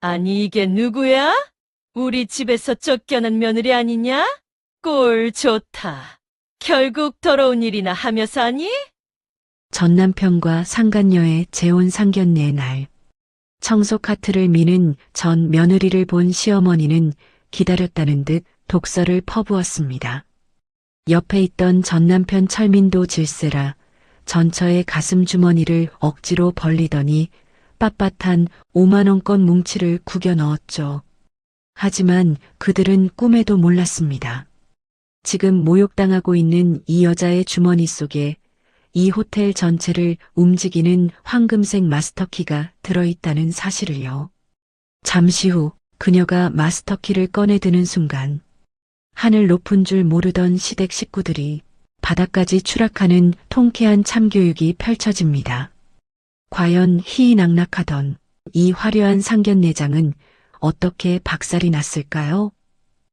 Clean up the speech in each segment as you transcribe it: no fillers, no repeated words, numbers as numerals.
아니, 이게 누구야? 우리 집에서 쫓겨난 며느리 아니냐? 꼴 좋다. 결국 더러운 일이나 하며 사니? 전 남편과 상간녀의 재혼 상견례의 날. 청소 카트를 미는 전 며느리를 본 시어머니는 기다렸다는 듯 독서를 퍼부었습니다. 옆에 있던 전 남편 철민도 질세라 전처의 가슴 주머니를 억지로 벌리더니 빳빳한 5만원권 뭉치를 구겨 넣었죠. 하지만 그들은 꿈에도 몰랐습니다. 지금 모욕당하고 있는 이 여자의 주머니 속에 이 호텔 전체를 움직이는 황금색 마스터키가 들어있다는 사실을요. 잠시 후 그녀가 마스터키를 꺼내드는 순간 하늘 높은 줄 모르던 시댁 식구들이 바닥까지 추락하는 통쾌한 참교육이 펼쳐집니다. 과연 희희낙낙하던 이 화려한 상견례장은 어떻게 박살이 났을까요?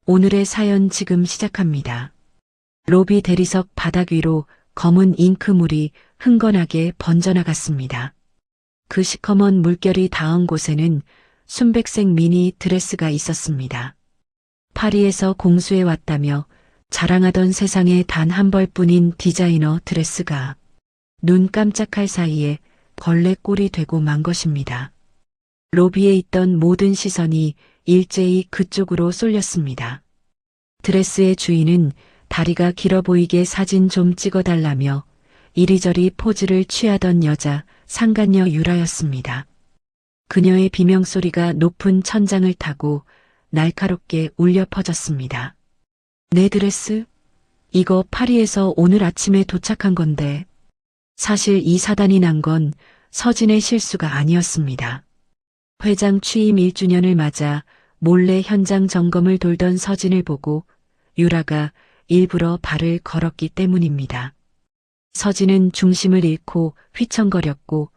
오늘의 사연 지금 시작합니다. 로비 대리석 바닥 위로 검은 잉크물이 흥건하게 번져나갔습니다. 그 시커먼 물결이 닿은 곳에는 순백색 미니 드레스가 있었습니다. 파리에서 공수해 왔다며 자랑하던 세상에 단 한 벌뿐인 디자이너 드레스가 눈 깜짝할 사이에 벌레 꼴이 되고 만 것입니다. 로비에 있던 모든 시선이 일제히 그쪽으로 쏠렸습니다. 드레스의 주인은 다리가 길어 보이게 사진 좀 찍어달라며 이리저리 포즈를 취하던 여자 상간녀 유라였습니다. 그녀의 비명소리가 높은 천장을 타고 날카롭게 울려 퍼졌습니다. 내 드레스? 이거 파리에서 오늘 아침에 도착한 건데. 사실 이 사단이 난 건 서진의 실수가 아니었습니다. 회장 취임 1주년을 맞아 몰래 현장 점검을 돌던 서진을 보고 유라가 일부러 발을 걸었기 때문입니다. 서진은 중심을 잃고 휘청거렸고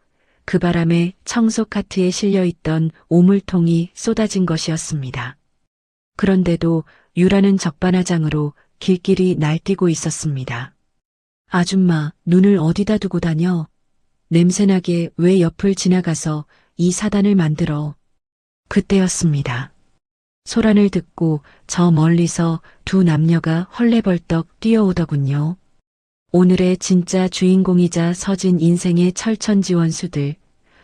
그 바람에 청소 카트에 실려있던 오물통이 쏟아진 것이었습니다. 그런데도 유라는 적반하장으로 길길이 날뛰고 있었습니다. 아줌마, 눈을 어디다 두고 다녀? 냄새나게 왜 옆을 지나가서 이 사단을 만들어? 그때였습니다. 소란을 듣고 저 멀리서 두 남녀가 헐레벌떡 뛰어오더군요. 오늘의 진짜 주인공이자 서진 인생의 철천지원수들,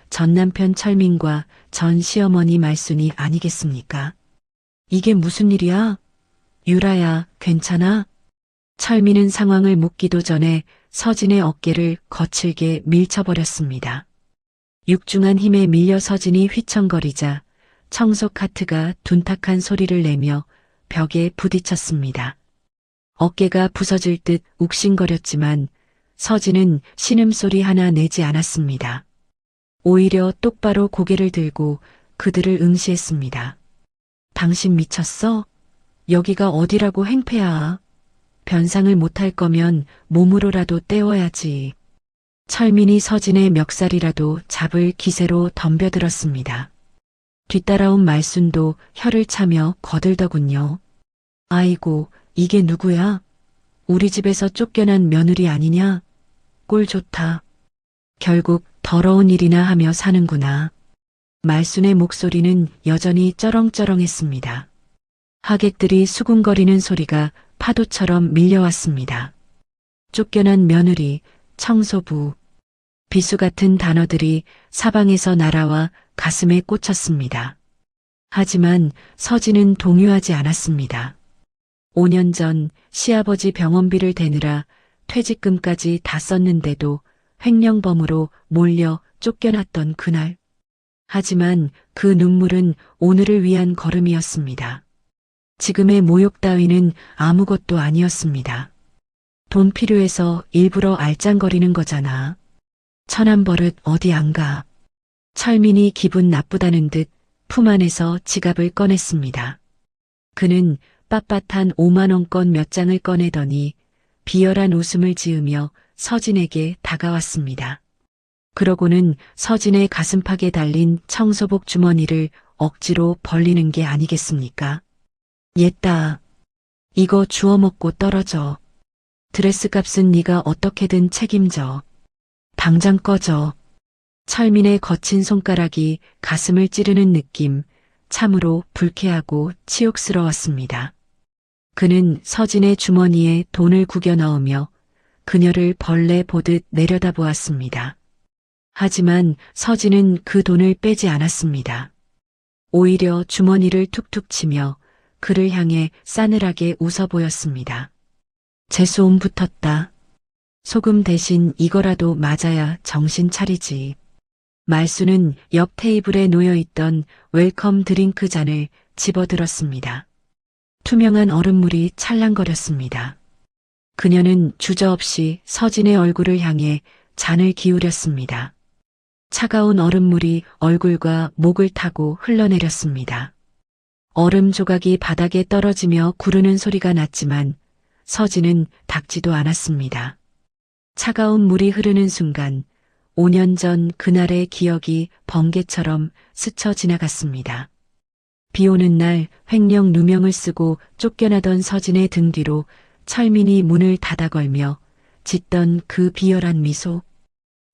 전 남편 철민과 전 시어머니 말순이 아니겠습니까? 이게 무슨 일이야? 유라야, 괜찮아? 철민은 상황을 묻기도 전에 서진의 어깨를 거칠게 밀쳐버렸습니다. 육중한 힘에 밀려 서진이 휘청거리자 청소 카트가 둔탁한 소리를 내며 벽에 부딪혔습니다. 어깨가 부서질 듯 욱신거렸지만 서진은 신음소리 하나 내지 않았습니다. 오히려 똑바로 고개를 들고 그들을 응시했습니다. 당신 미쳤어? 여기가 어디라고 행패야. 변상을 못할 거면 몸으로라도 때워야지. 철민이 서진의 멱살이라도 잡을 기세로 덤벼들었습니다. 뒤따라온 말순도 혀를 차며 거들더군요. 아이고, 이게 누구야? 우리 집에서 쫓겨난 며느리 아니냐? 꼴 좋다. 결국 더러운 일이나 하며 사는구나. 말순의 목소리는 여전히 쩌렁쩌렁했습니다. 하객들이 수군거리는 소리가 파도처럼 밀려왔습니다. 쫓겨난 며느리, 청소부, 비수 같은 단어들이 사방에서 날아와 가슴에 꽂혔습니다. 하지만 서진은 동요하지 않았습니다. 5년 전 시아버지 병원비를 대느라 퇴직금까지 다 썼는데도 횡령범으로 몰려 쫓겨났던 그날. 하지만 그 눈물은 오늘을 위한 걸음이었습니다. 지금의 모욕 따위는 아무것도 아니었습니다. 돈 필요해서 일부러 알짱거리는 거잖아. 천한 버릇 어디 안 가. 철민이 기분 나쁘다는 듯 품 안에서 지갑을 꺼냈습니다. 그는 빳빳한 5만원권 몇 장을 꺼내더니 비열한 웃음을 지으며 서진에게 다가왔습니다. 그러고는 서진의 가슴팍에 달린 청소복 주머니를 억지로 벌리는 게 아니겠습니까? 옛다. 이거 주워 먹고 떨어져. 드레스 값은 네가 어떻게든 책임져. 당장 꺼져. 철민의 거친 손가락이 가슴을 찌르는 느낌, 참으로 불쾌하고 치욕스러웠습니다. 그는 서진의 주머니에 돈을 구겨 넣으며 그녀를 벌레 보듯 내려다보았습니다. 하지만 서진은 그 돈을 빼지 않았습니다. 오히려 주머니를 툭툭 치며 그를 향해 싸늘하게 웃어 보였습니다. 재수옴 붙었다. 소금 대신 이거라도 맞아야 정신 차리지. 말수는 옆 테이블에 놓여있던 웰컴 드링크 잔을 집어들었습니다. 투명한 얼음물이 찰랑거렸습니다. 그녀는 주저없이 서진의 얼굴을 향해 잔을 기울였습니다. 차가운 얼음물이 얼굴과 목을 타고 흘러내렸습니다. 얼음 조각이 바닥에 떨어지며 구르는 소리가 났지만 서진은 닦지도 않았습니다. 차가운 물이 흐르는 순간 5년 전 그날의 기억이 번개처럼 스쳐 지나갔습니다. 비 오는 날 횡령 누명을 쓰고 쫓겨나던 서진의 등 뒤로 철민이 문을 닫아 걸며 짓던 그 비열한 미소.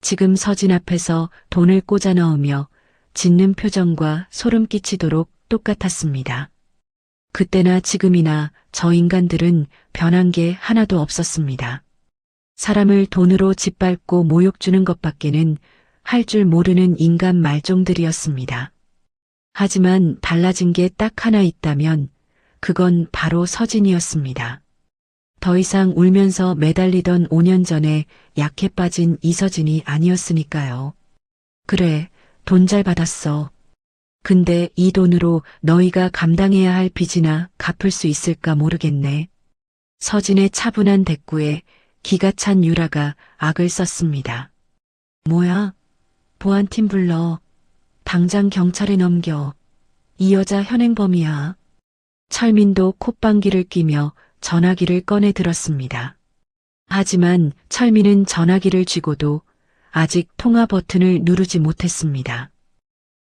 지금 서진 앞에서 돈을 꽂아 넣으며 짓는 표정과 소름 끼치도록 똑같았습니다. 그때나 지금이나 저 인간들은 변한 게 하나도 없었습니다. 사람을 돈으로 짓밟고 모욕 주는 것밖에는 할 줄 모르는 인간 말종들이었습니다. 하지만 달라진 게 딱 하나 있다면 그건 바로 서진이었습니다. 더 이상 울면서 매달리던 5년 전에 약해 빠진 이서진이 아니었으니까요. 그래, 돈 잘 받았어. 근데 이 돈으로 너희가 감당해야 할 빚이나 갚을 수 있을까 모르겠네. 서진의 차분한 대꾸에 기가 찬 유라가 악을 썼습니다. 뭐야? 보안팀 불러. 당장 경찰에 넘겨. 이 여자 현행범이야. 철민도 콧방귀를 뀌며 전화기를 꺼내 들었습니다. 하지만 철민은 전화기를 쥐고도 아직 통화 버튼을 누르지 못했습니다.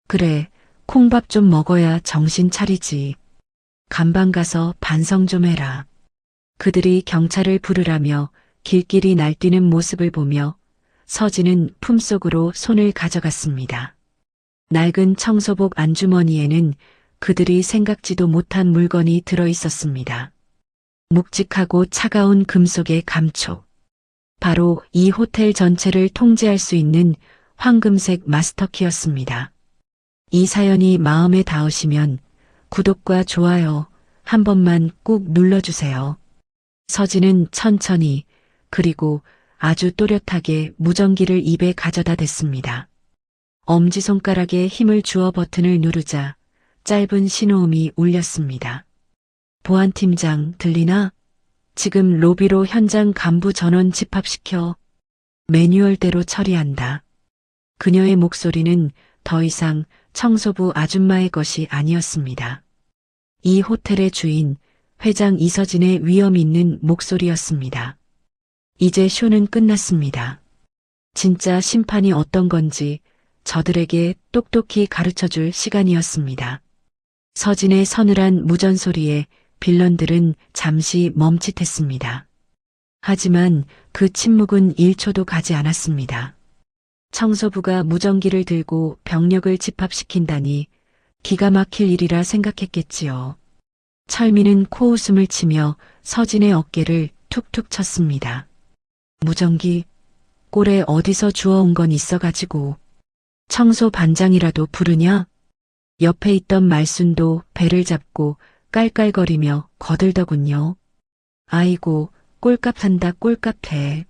그래, 콩밥 좀 먹어야 정신 차리지. 감방 가서 반성 좀 해라. 그들이 경찰을 부르라며 길길이 날뛰는 모습을 보며 서진은 품속으로 손을 가져갔습니다. 낡은 청소복 안주머니에는 그들이 생각지도 못한 물건이 들어 있었습니다. 묵직하고 차가운 금속의 감촉. 바로 이 호텔 전체를 통제할 수 있는 황금색 마스터키였습니다. 이 사연이 마음에 닿으시면 구독과 좋아요 한 번만 꾹 눌러주세요. 서진은 천천히 그리고 아주 또렷하게 무전기를 입에 가져다 댔습니다. 엄지손가락에 힘을 주어 버튼을 누르자 짧은 신호음이 울렸습니다. 보안팀장 들리나? 지금 로비로 현장 간부 전원 집합시켜. 매뉴얼대로 처리한다. 그녀의 목소리는 더 이상 청소부 아줌마의 것이 아니었습니다. 이 호텔의 주인, 회장 이서진의 위험 있는 목소리였습니다. 이제 쇼는 끝났습니다. 진짜 심판이 어떤 건지 저들에게 똑똑히 가르쳐줄 시간이었습니다. 서진의 서늘한 무전소리에 빌런들은 잠시 멈칫했습니다. 하지만 그 침묵은 1초도 가지 않았습니다. 청소부가 무전기를 들고 병력을 집합시킨다니 기가 막힐 일이라 생각했겠지요. 철민은 코웃음을 치며 서진의 어깨를 툭툭 쳤습니다. 무전기, 꼴에 어디서 주워온 건 있어가지고 청소 반장이라도 부르냐? 옆에 있던 말순도 배를 잡고 깔깔거리며 거들더군요. 아이고, 꼴값한다 꼴값해.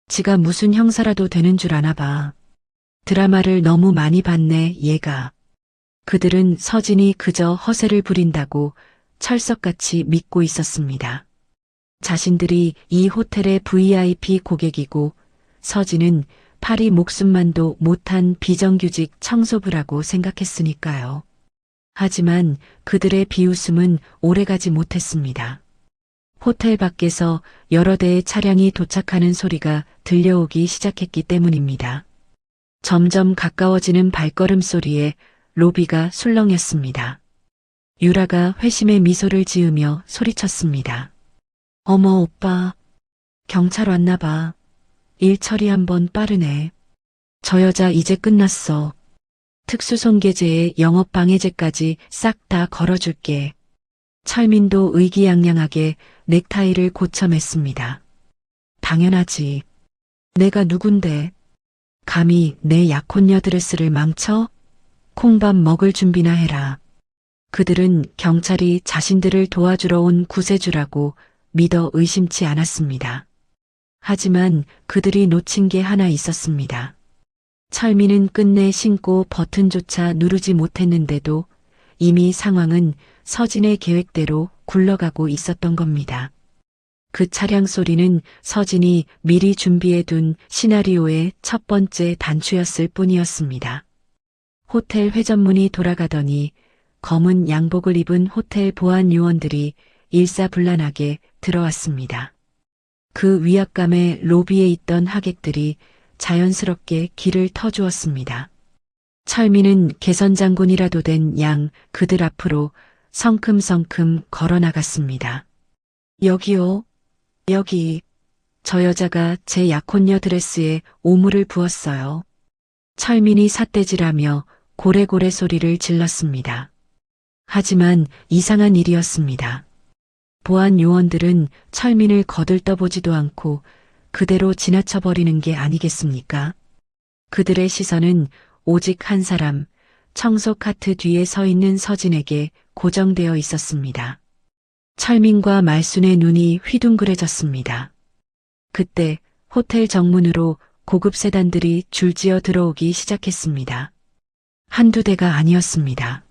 지가 무슨 형사라도 되는 줄 아나 봐. 드라마를 너무 많이 봤네, 얘가. 그들은 서진이 그저 허세를 부린다고 철석같이 믿고 있었습니다. 자신들이 이 호텔의 VIP 고객이고 서진은 파리 목숨만도 못한 비정규직 청소부라고 생각했으니까요. 하지만 그들의 비웃음은 오래가지 못했습니다. 호텔 밖에서 여러 대의 차량이 도착하는 소리가 들려오기 시작했기 때문입니다. 점점 가까워지는 발걸음 소리에 로비가 술렁였습니다. 유라가 회심의 미소를 지으며 소리쳤습니다. 어머 오빠, 경찰 왔나 봐. 일 처리 한번 빠르네. 저 여자 이제 끝났어. 특수손괴제에 영업방해제까지 싹 다 걸어줄게. 철민도 의기양양하게 넥타이를 고쳐맸습니다. 당연하지. 내가 누군데? 감히 내 약혼녀 드레스를 망쳐? 콩밥 먹을 준비나 해라. 그들은 경찰이 자신들을 도와주러 온 구세주라고 믿어 의심치 않았습니다. 하지만 그들이 놓친 게 하나 있었습니다. 철민은 끝내 신고 버튼조차 누르지 못했는데도 이미 상황은 서진의 계획대로 굴러가고 있었던 겁니다. 그 차량 소리는 서진이 미리 준비해둔 시나리오의 첫 번째 단추였을 뿐이었습니다. 호텔 회전문이 돌아가더니 검은 양복을 입은 호텔 보안 요원들이 일사불란하게 들어왔습니다. 그 위압감에 로비에 있던 하객들이 자연스럽게 길을 터주었습니다. 철민은 개선장군이라도 된 양 그들 앞으로 성큼성큼 걸어 나갔습니다. 여기요. 여기. 저 여자가 제 약혼녀 드레스에 오물을 부었어요. 철민이 삿대질하며 고래고래 소리를 질렀습니다. 하지만 이상한 일이었습니다. 보안 요원들은 철민을 거들떠보지도 않고 그대로 지나쳐버리는 게 아니겠습니까? 그들의 시선은 오직 한 사람, 청소 카트 뒤에 서 있는 서진에게 고정되어 있었습니다. 철민과 말순의 눈이 휘둥그레졌습니다. 그때 호텔 정문으로 고급 세단들이 줄지어 들어오기 시작했습니다. 한두 대가 아니었습니다.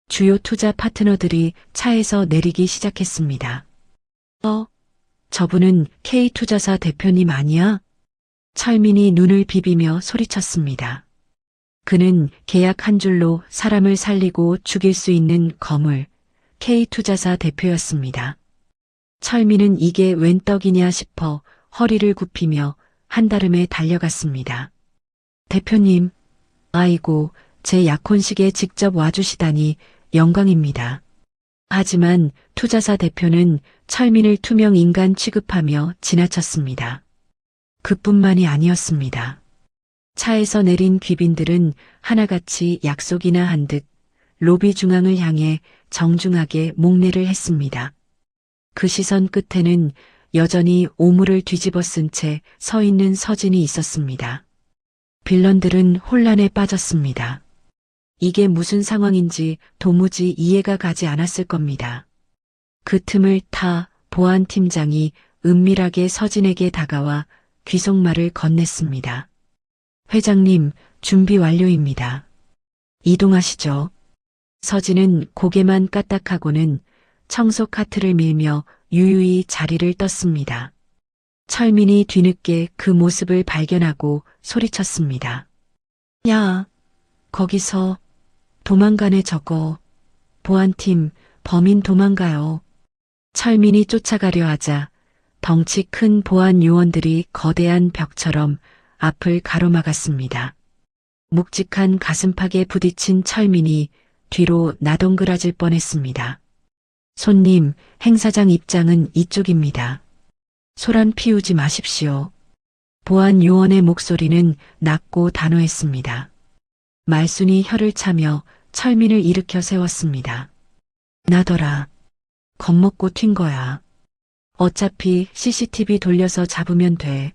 주요 투자 파트너들이 차에서 내리기 시작했습니다. 저분은 K투자사 대표님 아니야? 철민이 눈을 비비며 소리쳤습니다. 그는 계약 한 줄로 사람을 살리고 죽일 수 있는 거물, K투자사 대표였습니다. 철민은 이게 웬 떡이냐 싶어 허리를 굽히며 한달음에 달려갔습니다. 대표님, 아이고, 제 약혼식에 직접 와주시다니 영광입니다. 하지만 투자사 대표는 철민을 투명 인간 취급하며 지나쳤습니다. 그뿐만이 아니었습니다. 차에서 내린 귀빈들은 하나같이 약속이나 한 듯 로비 중앙을 향해 정중하게 목례를 했습니다. 그 시선 끝에는 여전히 오물을 뒤집어 쓴 채 서 있는 서진이 있었습니다. 빌런들은 혼란에 빠졌습니다. 이게 무슨 상황인지 도무지 이해가 가지 않았을 겁니다. 그 틈을 타 보안팀장이 은밀하게 서진에게 다가와 귀속말을 건넸습니다. 회장님, 준비 완료입니다. 이동하시죠. 서진은 고개만 까딱하고는 청소 카트를 밀며 유유히 자리를 떴습니다. 철민이 뒤늦게 그 모습을 발견하고 소리쳤습니다. 야, 거기서 도망가네 저거. 보안팀, 범인 도망가요. 철민이 쫓아가려 하자 덩치 큰 보안 요원들이 거대한 벽처럼 앞을 가로막았습니다. 묵직한 가슴팍에 부딪힌 철민이 뒤로 나동그라질 뻔했습니다. 손님, 행사장 입장은 이쪽입니다. 소란 피우지 마십시오. 보안 요원의 목소리는 낮고 단호했습니다. 말순이 혀를 차며 철민을 일으켜 세웠습니다. 나더라. 겁먹고 튄 거야. 어차피 CCTV 돌려서 잡으면 돼.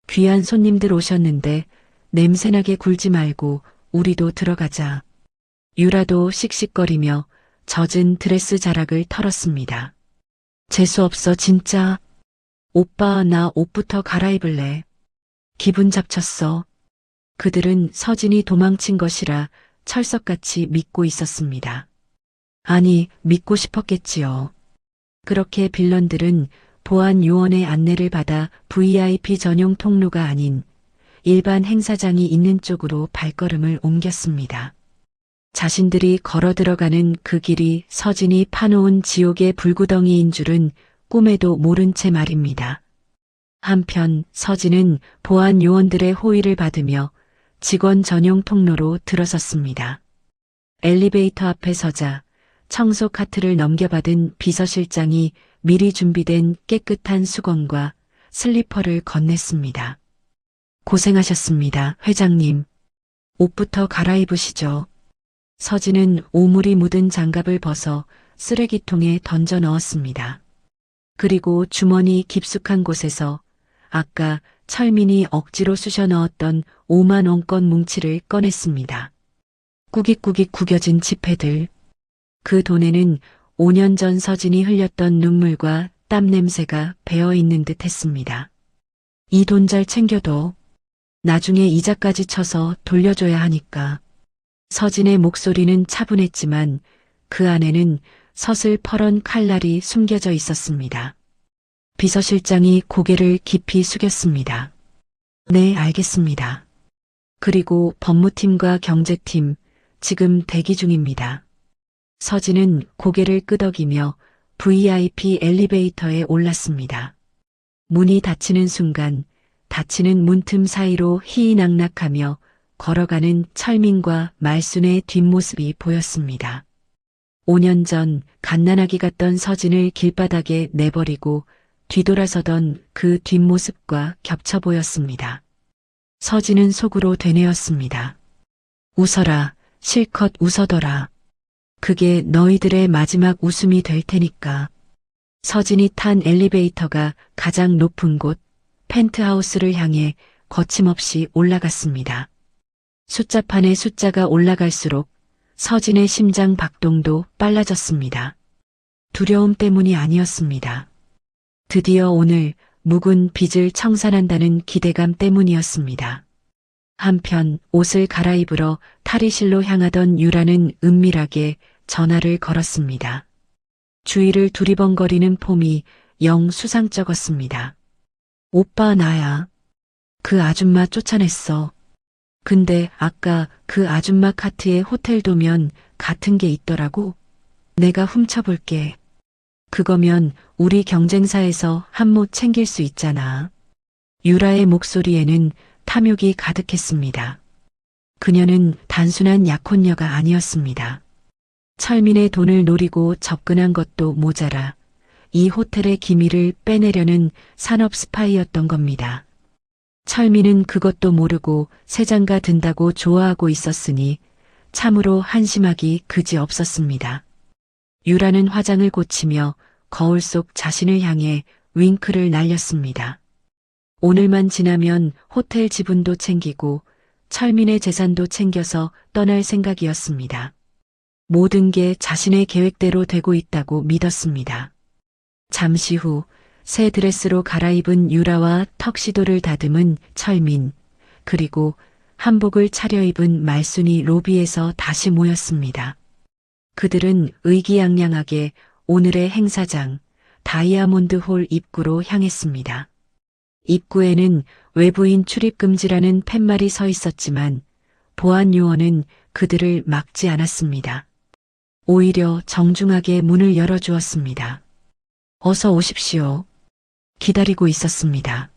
귀한 손님들 오셨는데 냄새나게 굴지 말고 우리도 들어가자. 유라도 씩씩거리며 젖은 드레스 자락을 털었습니다. 재수없어 진짜. 오빠 나 옷부터 갈아입을래. 기분 잡쳤어. 그들은 서진이 도망친 것이라 철석같이 믿고 있었습니다. 아니, 믿고 싶었겠지요. 그렇게 빌런들은 보안 요원의 안내를 받아 VIP 전용 통로가 아닌 일반 행사장이 있는 쪽으로 발걸음을 옮겼습니다. 자신들이 걸어 들어가는 그 길이 서진이 파놓은 지옥의 불구덩이인 줄은 꿈에도 모른 채 말입니다. 한편 서진은 보안 요원들의 호의를 받으며 직원 전용 통로로 들어섰습니다. 엘리베이터 앞에 서자 청소 카트를 넘겨받은 비서실장이 미리 준비된 깨끗한 수건과 슬리퍼를 건넸습니다. 고생하셨습니다, 회장님. 옷부터 갈아입으시죠. 서진은 오물이 묻은 장갑을 벗어 쓰레기통에 던져 넣었습니다. 그리고 주머니 깊숙한 곳에서 아까 철민이 억지로 쑤셔 넣었던 5만 원권 뭉치를 꺼냈습니다. 꾸깃꾸깃 구겨진 지폐들. 그 돈에는 5년 전 서진이 흘렸던 눈물과 땀 냄새가 배어 있는 듯 했습니다. 이 돈 잘 챙겨둬. 나중에 이자까지 쳐서 돌려줘야 하니까. 서진의 목소리는 차분했지만 그 안에는 서슬퍼런 칼날이 숨겨져 있었습니다. 비서실장이 고개를 깊이 숙였습니다. 네, 알겠습니다. 그리고 법무팀과 경제팀, 지금 대기 중입니다. 서진은 고개를 끄덕이며 VIP 엘리베이터에 올랐습니다. 문이 닫히는 순간 닫히는 문틈 사이로 희희낙낙하며 걸어가는 철민과 말순의 뒷모습이 보였습니다. 5년 전 갓난아기 같던 서진을 길바닥에 내버리고 뒤돌아서던 그 뒷모습과 겹쳐 보였습니다. 서진은 속으로 되뇌었습니다. 웃어라, 실컷 웃어더라. 그게 너희들의 마지막 웃음이 될 테니까. 서진이 탄 엘리베이터가 가장 높은 곳, 펜트하우스를 향해 거침없이 올라갔습니다. 숫자판에 숫자가 올라갈수록 서진의 심장 박동도 빨라졌습니다. 두려움 때문이 아니었습니다. 드디어 오늘 묵은 빚을 청산한다는 기대감 때문이었습니다. 한편 옷을 갈아입으러 탈의실로 향하던 유라는 은밀하게 전화를 걸었습니다. 주위를 두리번거리는 폼이 영 수상쩍었습니다. 오빠 나야. 그 아줌마 쫓아냈어. 근데 아까 그 아줌마 카트에 호텔 도면 같은 게 있더라고. 내가 훔쳐볼게. 그거면 우리 경쟁사에서 한 모 챙길 수 있잖아. 유라의 목소리에는 탐욕이 가득했습니다. 그녀는 단순한 약혼녀가 아니었습니다. 철민의 돈을 노리고 접근한 것도 모자라 이 호텔의 기밀을 빼내려는 산업 스파이였던 겁니다. 철민은 그것도 모르고 새장가 든다고 좋아하고 있었으니 참으로 한심하기 그지없었습니다. 유라는 화장을 고치며 거울 속 자신을 향해 윙크를 날렸습니다. 오늘만 지나면 호텔 지분도 챙기고 철민의 재산도 챙겨서 떠날 생각이었습니다. 모든 게 자신의 계획대로 되고 있다고 믿었습니다. 잠시 후 새 드레스로 갈아입은 유라와 턱시도를 다듬은 철민, 그리고 한복을 차려입은 말순이 로비에서 다시 모였습니다. 그들은 의기양양하게 오늘의 행사장 다이아몬드 홀 입구로 향했습니다. 입구에는 외부인 출입 금지라는 팻말이 서 있었지만 보안 요원은 그들을 막지 않았습니다. 오히려 정중하게 문을 열어주었습니다. 어서 오십시오. 기다리고 있었습니다.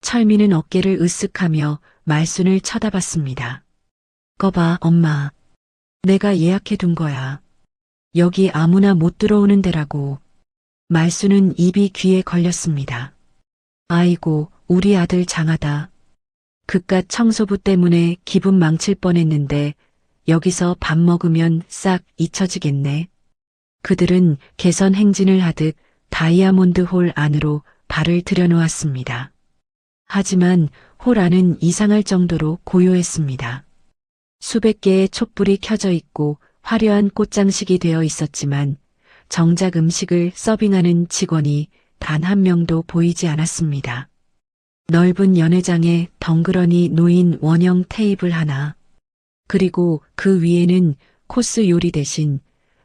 철민은 어깨를 으쓱하며 말순을 쳐다봤습니다. 거봐, 엄마. 내가 예약해둔 거야. 여기 아무나 못 들어오는 데라고. 말순은 입이 귀에 걸렸습니다. 아이고, 우리 아들 장하다. 그깟 청소부 때문에 기분 망칠 뻔했는데 여기서 밥 먹으면 싹 잊혀지겠네. 그들은 개선 행진을 하듯 다이아몬드 홀 안으로 발을 들여놓았습니다. 하지만 홀 안은 이상할 정도로 고요했습니다. 수백 개의 촛불이 켜져 있고 화려한 꽃장식이 되어 있었지만 정작 음식을 서빙하는 직원이 단 한 명도 보이지 않았습니다. 넓은 연회장에 덩그러니 놓인 원형 테이블 하나, 그리고 그 위에는 코스 요리 대신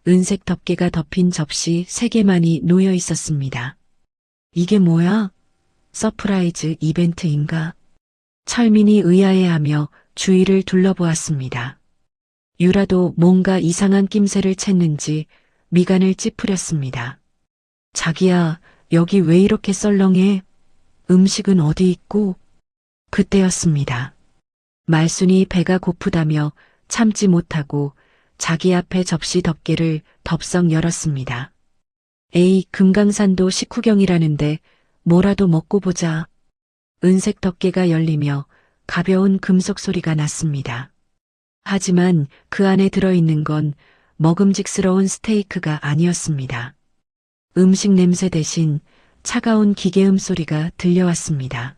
은색 덮개가 덮인 접시 3개만이 놓여 있었습니다. 이게 뭐야? 서프라이즈 이벤트인가? 철민이 의아해하며 주위를 둘러보았습니다. 유라도 뭔가 이상한 낌새를 챘는지 미간을 찌푸렸습니다. 자기야, 여기 왜 이렇게 썰렁해? 음식은 어디 있고? 그때였습니다. 말순이 배가 고프다며 참지 못하고 자기 앞에 접시 덮개를 덥석 열었습니다. 에이, 금강산도 식후경이라는데 뭐라도 먹고 보자. 은색 덮개가 열리며 가벼운 금속 소리가 났습니다. 하지만 그 안에 들어있는 건 먹음직스러운 스테이크가 아니었습니다. 음식 냄새 대신 차가운 기계음 소리가 들려왔습니다.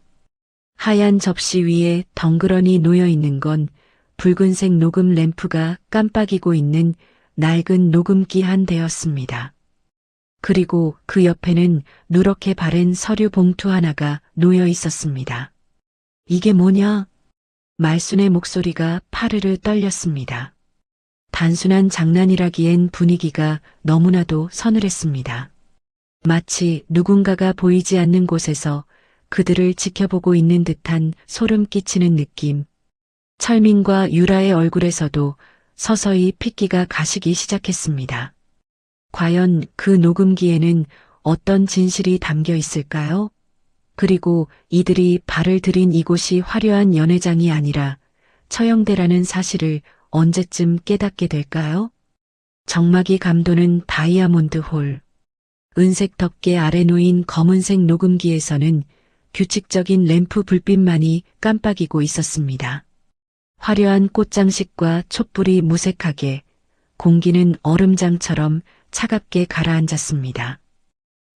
하얀 접시 위에 덩그러니 놓여 있는 건 붉은색 녹음 램프가 깜빡이고 있는 낡은 녹음기 한 대였습니다. 그리고 그 옆에는 누렇게 바른 서류 봉투 하나가 놓여 있었습니다. 이게 뭐냐? 말순의 목소리가 파르르 떨렸습니다. 단순한 장난이라기엔 분위기가 너무나도 서늘했습니다. 마치 누군가가 보이지 않는 곳에서 그들을 지켜보고 있는 듯한 소름 끼치는 느낌. 철민과 유라의 얼굴에서도 서서히 핏기가 가시기 시작했습니다. 과연 그 녹음기에는 어떤 진실이 담겨 있을까요? 그리고 이들이 발을 들인 이곳이 화려한 연회장이 아니라 처형대라는 사실을 언제쯤 깨닫게 될까요? 정막이 감도는 다이아몬드 홀. 은색 덮개 아래 놓인 검은색 녹음기에서는 규칙적인 램프 불빛만이 깜빡이고 있었습니다. 화려한 꽃장식과 촛불이 무색하게, 공기는 얼음장처럼 차갑게 가라앉았습니다.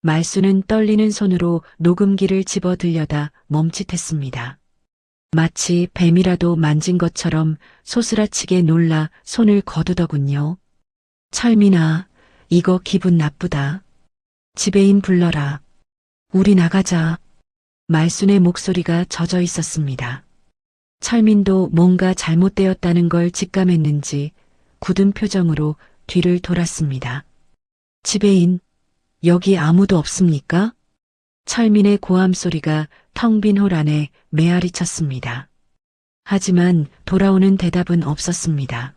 말수는 떨리는 손으로 녹음기를 집어 들려다 멈칫했습니다. 마치 뱀이라도 만진 것처럼 소스라치게 놀라 손을 거두더군요. 철민아, 이거 기분 나쁘다. 지배인 불러라. 우리 나가자. 말순의 목소리가 젖어 있었습니다. 철민도 뭔가 잘못되었다는 걸 직감했는지 굳은 표정으로 뒤를 돌았습니다. 지배인, 여기 아무도 없습니까? 철민의 고함 소리가 텅 빈 홀 안에 메아리 쳤습니다. 하지만 돌아오는 대답은 없었습니다.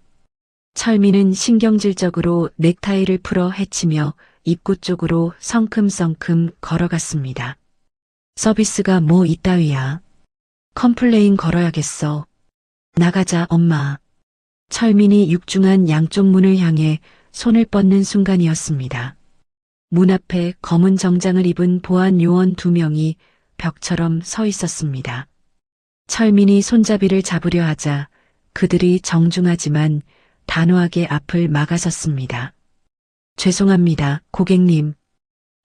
철민은 신경질적으로 넥타이를 풀어 헤치며 입구 쪽으로 성큼성큼 걸어갔습니다. 서비스가 뭐 이따위야. 컴플레인 걸어야겠어. 나가자, 엄마. 철민이 육중한 양쪽 문을 향해 손을 뻗는 순간이었습니다. 문 앞에 검은 정장을 입은 보안 요원 2명이 벽처럼 서 있었습니다. 철민이 손잡이를 잡으려 하자 그들이 정중하지만 단호하게 앞을 막아섰습니다. 죄송합니다, 고객님.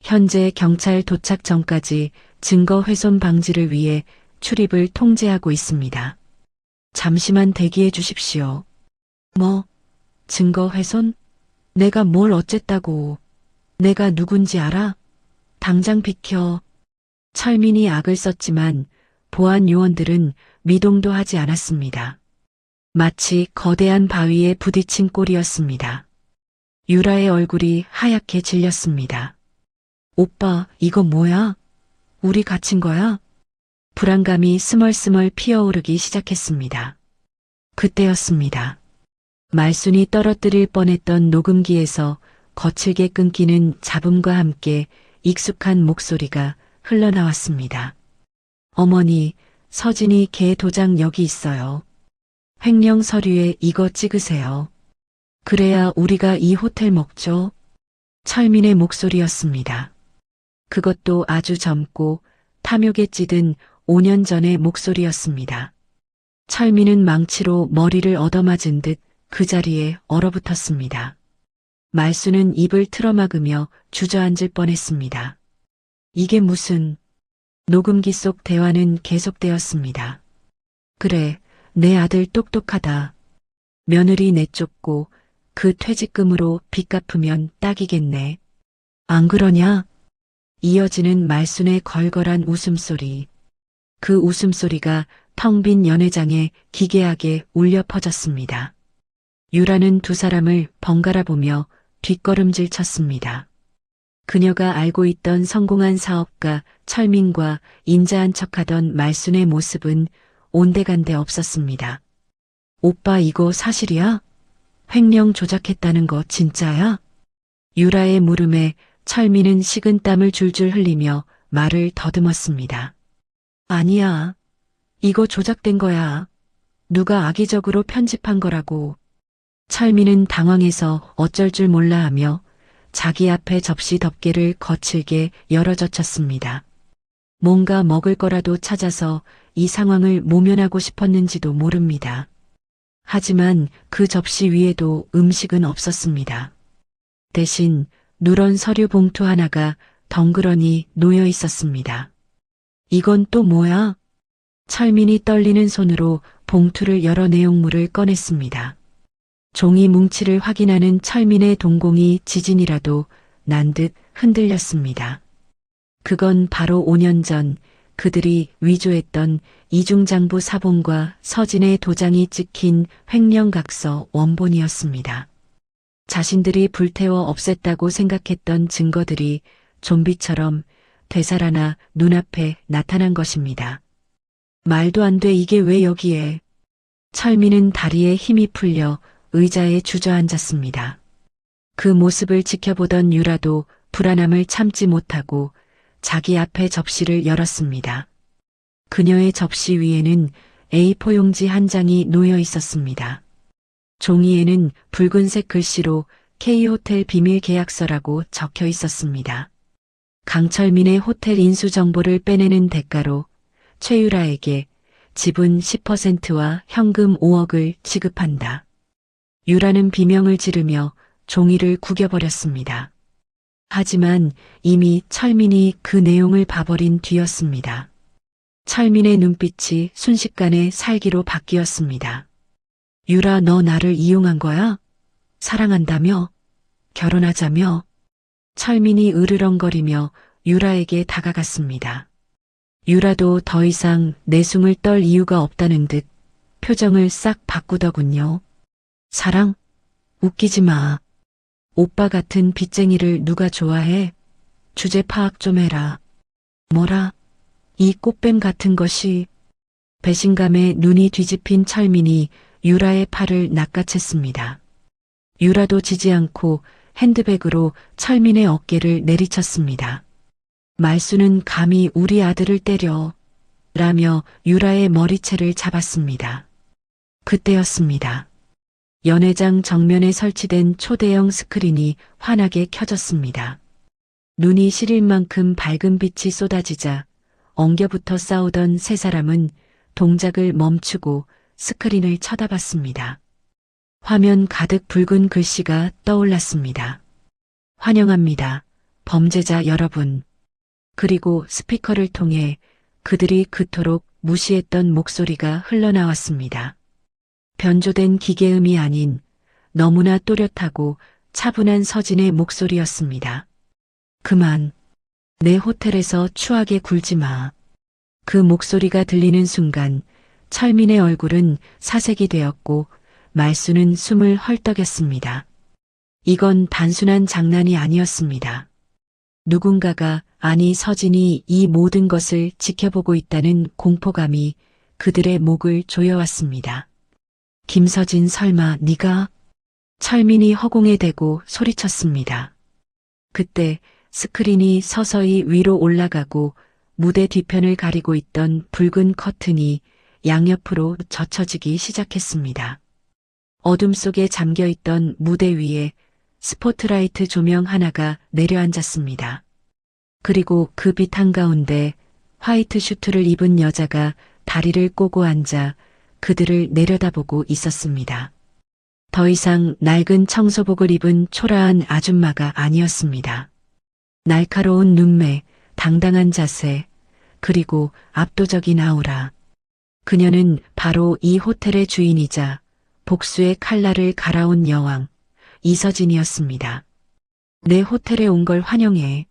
현재 경찰 도착 전까지 증거 훼손 방지를 위해 출입을 통제하고 있습니다. 잠시만 대기해 주십시오. 뭐? 증거 훼손? 내가 뭘 어쨌다고. 내가 누군지 알아? 당장 비켜. 철민이 악을 썼지만 보안 요원들은 미동도 하지 않았습니다. 마치 거대한 바위에 부딪힌 꼴이었습니다. 유라의 얼굴이 하얗게 질렸습니다. 오빠, 이거 뭐야? 우리 갇힌 거야? 불안감이 스멀스멀 피어오르기 시작했습니다. 그때였습니다. 말순이 떨어뜨릴 뻔했던 녹음기에서 거칠게 끊기는 잡음과 함께 익숙한 목소리가 흘러나왔습니다. 어머니, 서진이 걔 도장 여기 있어요. 횡령 서류에 이거 찍으세요. 그래야 우리가 이 호텔 먹죠. 철민의 목소리였습니다. 그것도 아주 젊고 탐욕에 찌든 5년 전의 목소리였습니다. 철민은 망치로 머리를 얻어맞은 듯 그 자리에 얼어붙었습니다. 말수는 입을 틀어막으며 주저앉을 뻔했습니다. 이게 무슨... 녹음기 속 대화는 계속되었습니다. 그래, 내 아들 똑똑하다. 며느리 내쫓고 그 퇴직금으로 빚 갚으면 딱이겠네. 안 그러냐? 이어지는 말순의 걸걸한 웃음소리. 그 웃음소리가 텅 빈 연회장에 기괴하게 울려 퍼졌습니다. 유라는 두 사람을 번갈아 보며 뒷걸음질 쳤습니다. 그녀가 알고 있던 성공한 사업가 철민과 인자한 척하던 말순의 모습은 온데간데 없었습니다. 오빠 이거 사실이야? 횡령 조작했다는 거 진짜야? 유라의 물음에 철민은 식은땀을 줄줄 흘리며 말을 더듬었습니다. 아니야. 이거 조작된 거야. 누가 악의적으로 편집한 거라고. 철민은 당황해서 어쩔 줄 몰라 하며 자기 앞에 접시 덮개를 거칠게 열어젖혔습니다. 뭔가 먹을 거라도 찾아서 이 상황을 모면하고 싶었는지도 모릅니다. 하지만 그 접시 위에도 음식은 없었습니다. 대신 누런 서류 봉투 하나가 덩그러니 놓여 있었습니다. 이건 또 뭐야? 철민이 떨리는 손으로 봉투를 열어 내용물을 꺼냈습니다. 종이 뭉치를 확인하는 철민의 동공이 지진이라도 난 듯 흔들렸습니다. 그건 바로 5년 전 그들이 위조했던 이중장부 사본과 서진의 도장이 찍힌 횡령각서 원본이었습니다. 자신들이 불태워 없앴다고 생각했던 증거들이 좀비처럼 되살아나 눈앞에 나타난 것입니다. 말도 안 돼, 이게 왜 여기에? 철민은 다리에 힘이 풀려 의자에 주저앉았습니다. 그 모습을 지켜보던 유라도 불안함을 참지 못하고 자기 앞에 접시를 열었습니다. 그녀의 접시 위에는 A4 용지 한 장이 놓여 있었습니다. 종이에는 붉은색 글씨로 K호텔 비밀 계약서라고 적혀 있었습니다. 강철민의 호텔 인수 정보를 빼내는 대가로 최유라에게 지분 10%와 현금 5억을 지급한다. 유라는 비명을 지르며 종이를 구겨버렸습니다. 하지만 이미 철민이 그 내용을 봐버린 뒤였습니다. 철민의 눈빛이 순식간에 살기로 바뀌었습니다. 유라, 너 나를 이용한 거야? 사랑한다며? 결혼하자며? 철민이 으르렁거리며 유라에게 다가갔습니다. 유라도 더 이상 내숭을 떨 이유가 없다는 듯 표정을 싹 바꾸더군요. 사랑? 웃기지 마. 오빠 같은 빚쟁이를 누가 좋아해? 주제 파악 좀 해라. 뭐라? 이 꽃뱀 같은 것이. 배신감에 눈이 뒤집힌 철민이 유라의 팔을 낚아챘습니다. 유라도 지지 않고 핸드백으로 철민의 어깨를 내리쳤습니다. 말수는 감히 우리 아들을 때려. 라며 유라의 머리채를 잡았습니다. 그때였습니다. 연회장 정면에 설치된 초대형 스크린이 환하게 켜졌습니다. 눈이 시릴 만큼 밝은 빛이 쏟아지자 엉겨붙어 싸우던 세 사람은 동작을 멈추고 스크린을 쳐다봤습니다. 화면 가득 붉은 글씨가 떠올랐습니다. 환영합니다. 범죄자 여러분. 그리고 스피커를 통해 그들이 그토록 무시했던 목소리가 흘러나왔습니다. 변조된 기계음이 아닌 너무나 또렷하고 차분한 서진의 목소리였습니다. 그만. 내 호텔에서 추하게 굴지 마. 그 목소리가 들리는 순간 철민의 얼굴은 사색이 되었고 말수는 숨을 헐떡였습니다. 이건 단순한 장난이 아니었습니다. 누군가가, 아니 서진이 이 모든 것을 지켜보고 있다는 공포감이 그들의 목을 조여왔습니다. 김서진, 설마 네가? 철민이 허공에 대고 소리쳤습니다. 그때 스크린이 서서히 위로 올라가고 무대 뒤편을 가리고 있던 붉은 커튼이 양옆으로 젖혀지기 시작했습니다. 어둠 속에 잠겨있던 무대 위에 스포트라이트 조명 하나가 내려앉았습니다. 그리고 그 빛 한가운데 화이트 슈트를 입은 여자가 다리를 꼬고 앉아 그들을 내려다보고 있었습니다. 더 이상 낡은 청소복을 입은 초라한 아줌마가 아니었습니다. 날카로운 눈매, 당당한 자세, 그리고 압도적인 아우라. 그녀는 바로 이 호텔의 주인이자 복수의 칼날을 갈아온 여왕, 이서진이었습니다. 내 호텔에 온 걸 환영해.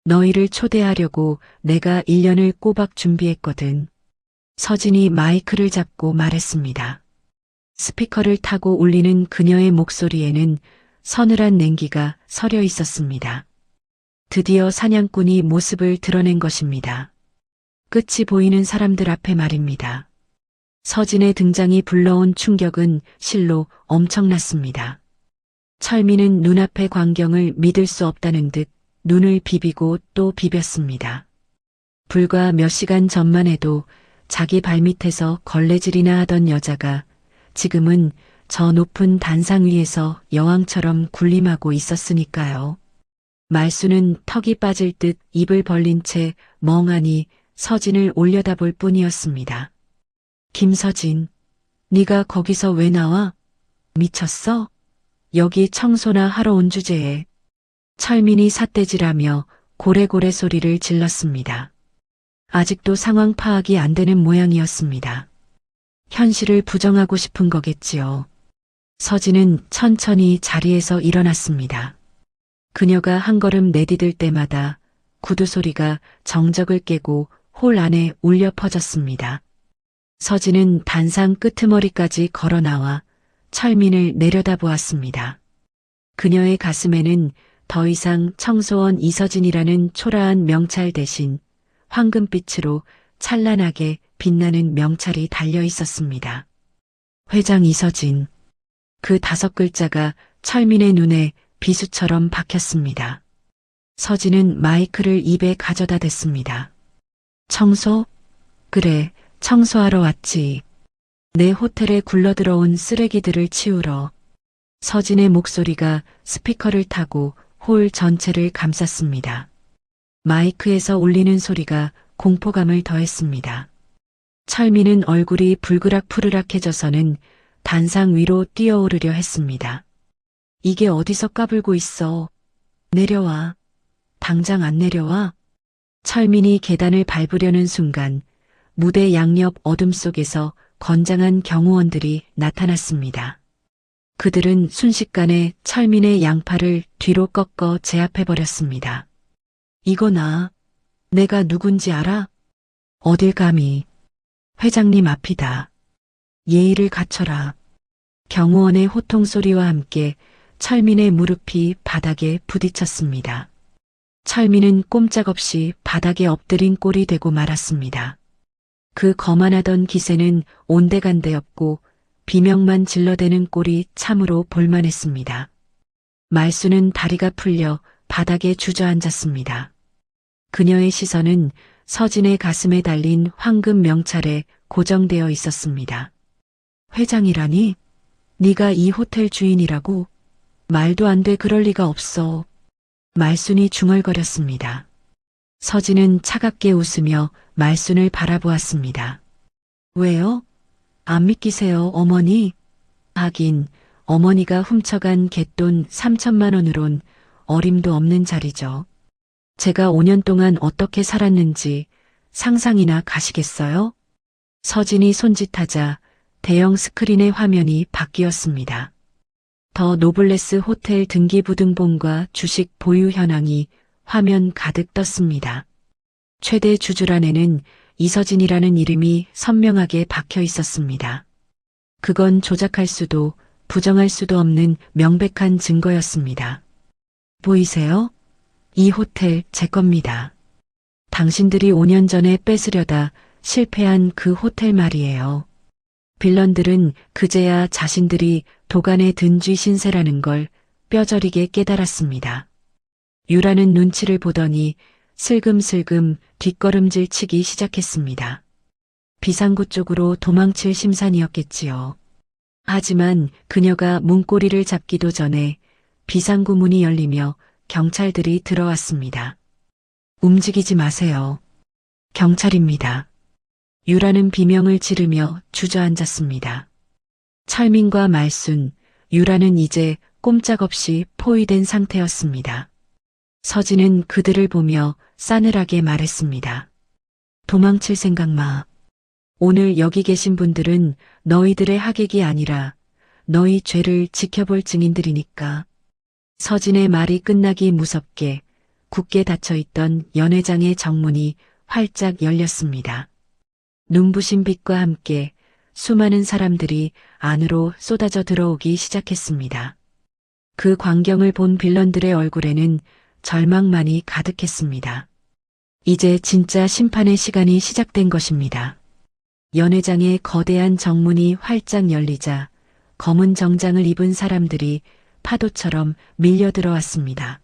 너희를 초대하려고 내가 1년을 꼬박 준비했거든. 서진이 마이크를 잡고 말했습니다. 스피커를 타고 울리는 그녀의 목소리에는 서늘한 냉기가 서려 있었습니다. 드디어 사냥꾼이 모습을 드러낸 것입니다. 끝이 보이는 사람들 앞에 말입니다. 서진의 등장이 불러온 충격은 실로 엄청났습니다. 철민은 눈앞의 광경을 믿을 수 없다는 듯 눈을 비비고 또 비볐습니다. 불과 몇 시간 전만 해도 자기 발밑에서 걸레질이나 하던 여자가 지금은 저 높은 단상 위에서 여왕처럼 군림하고 있었으니까요. 말수는 턱이 빠질 듯 입을 벌린 채 멍하니 서진을 올려다볼 뿐이었습니다. 김서진, 네가 거기서 왜 나와? 미쳤어? 여기 청소나 하러 온 주제에. 철민이 삿대질하며 고래고래 소리를 질렀습니다. 아직도 상황 파악이 안 되는 모양이었습니다. 현실을 부정하고 싶은 거겠지요. 서진은 천천히 자리에서 일어났습니다. 그녀가 한 걸음 내디딜 때마다 구두 소리가 정적을 깨고 홀 안에 울려 퍼졌습니다. 서진은 단상 끄트머리까지 걸어 나와 철민을 내려다보았습니다. 그녀의 가슴에는 더 이상 청소원 이서진이라는 초라한 명찰 대신 황금빛으로 찬란하게 빛나는 명찰이 달려 있었습니다. 회장 이서진. 그 5글자가 철민의 눈에 비수처럼 박혔습니다. 서진은 마이크를 입에 가져다 댔습니다. 청소? 그래, 청소하러 왔지. 내 호텔에 굴러들어온 쓰레기들을 치우러. 서진의 목소리가 스피커를 타고 홀 전체를 감쌌습니다. 마이크에서 울리는 소리가 공포감을 더했습니다. 철민은 얼굴이 불그락 푸르락해져서는 단상 위로 뛰어오르려 했습니다. 이게 어디서 까불고 있어. 내려와. 당장 안 내려와. 철민이 계단을 밟으려는 순간 무대 양옆 어둠 속에서 건장한 경호원들이 나타났습니다. 그들은 순식간에 철민의 양팔을 뒤로 꺾어 제압해버렸습니다. 이거나 내가 누군지 알아? 어딜 감히. 회장님 앞이다. 예의를 갖춰라. 경호원의 호통 소리와 함께 철민의 무릎이 바닥에 부딪혔습니다. 철민은 꼼짝없이 바닥에 엎드린 꼴이 되고 말았습니다. 그 거만하던 기세는 온데간데없고 비명만 질러대는 꼴이 참으로 볼만했습니다. 말수는 다리가 풀려 바닥에 주저앉았습니다. 그녀의 시선은 서진의 가슴에 달린 황금 명찰에 고정되어 있었습니다. 회장이라니? 네가 이 호텔 주인이라고? 말도 안 돼. 그럴 리가 없어. 말순이 중얼거렸습니다. 서진은 차갑게 웃으며 말순을 바라보았습니다. 왜요? 안 믿기세요, 어머니? 하긴 어머니가 훔쳐간 갯돈 3천만 원으론 어림도 없는 자리죠. 제가 5년 동안 어떻게 살았는지 상상이나 가시겠어요? 서진이 손짓하자 대형 스크린의 화면이 바뀌었습니다. 더 노블레스 호텔 등기부등본과 주식 보유 현황이 화면 가득 떴습니다. 최대 주주란에는 이서진이라는 이름이 선명하게 박혀 있었습니다. 그건 조작할 수도 부정할 수도 없는 명백한 증거였습니다. 보이세요? 이 호텔 제 겁니다. 당신들이 5년 전에 뺏으려다 실패한 그 호텔 말이에요. 빌런들은 그제야 자신들이 도간에 든 쥐 신세라는 걸 뼈저리게 깨달았습니다. 유라는 눈치를 보더니 슬금슬금 뒷걸음질 치기 시작했습니다. 비상구 쪽으로 도망칠 심산이었겠지요. 하지만 그녀가 문고리를 잡기도 전에 비상구 문이 열리며 경찰들이 들어왔습니다. 움직이지 마세요. 경찰입니다. 유라는 비명을 지르며 주저앉았습니다. 철민과 말순, 유라는 이제 꼼짝없이 포위된 상태였습니다. 서진은 그들을 보며 싸늘하게 말했습니다. 도망칠 생각 마. 오늘 여기 계신 분들은 너희들의 하객이 아니라 너희 죄를 지켜볼 증인들이니까. 서진의 말이 끝나기 무섭게 굳게 닫혀있던 연회장의 정문이 활짝 열렸습니다. 눈부신 빛과 함께 수많은 사람들이 안으로 쏟아져 들어오기 시작했습니다. 그 광경을 본 빌런들의 얼굴에는 절망만이 가득했습니다. 이제 진짜 심판의 시간이 시작된 것입니다. 연회장의 거대한 정문이 활짝 열리자 검은 정장을 입은 사람들이 파도처럼 밀려 들어왔습니다.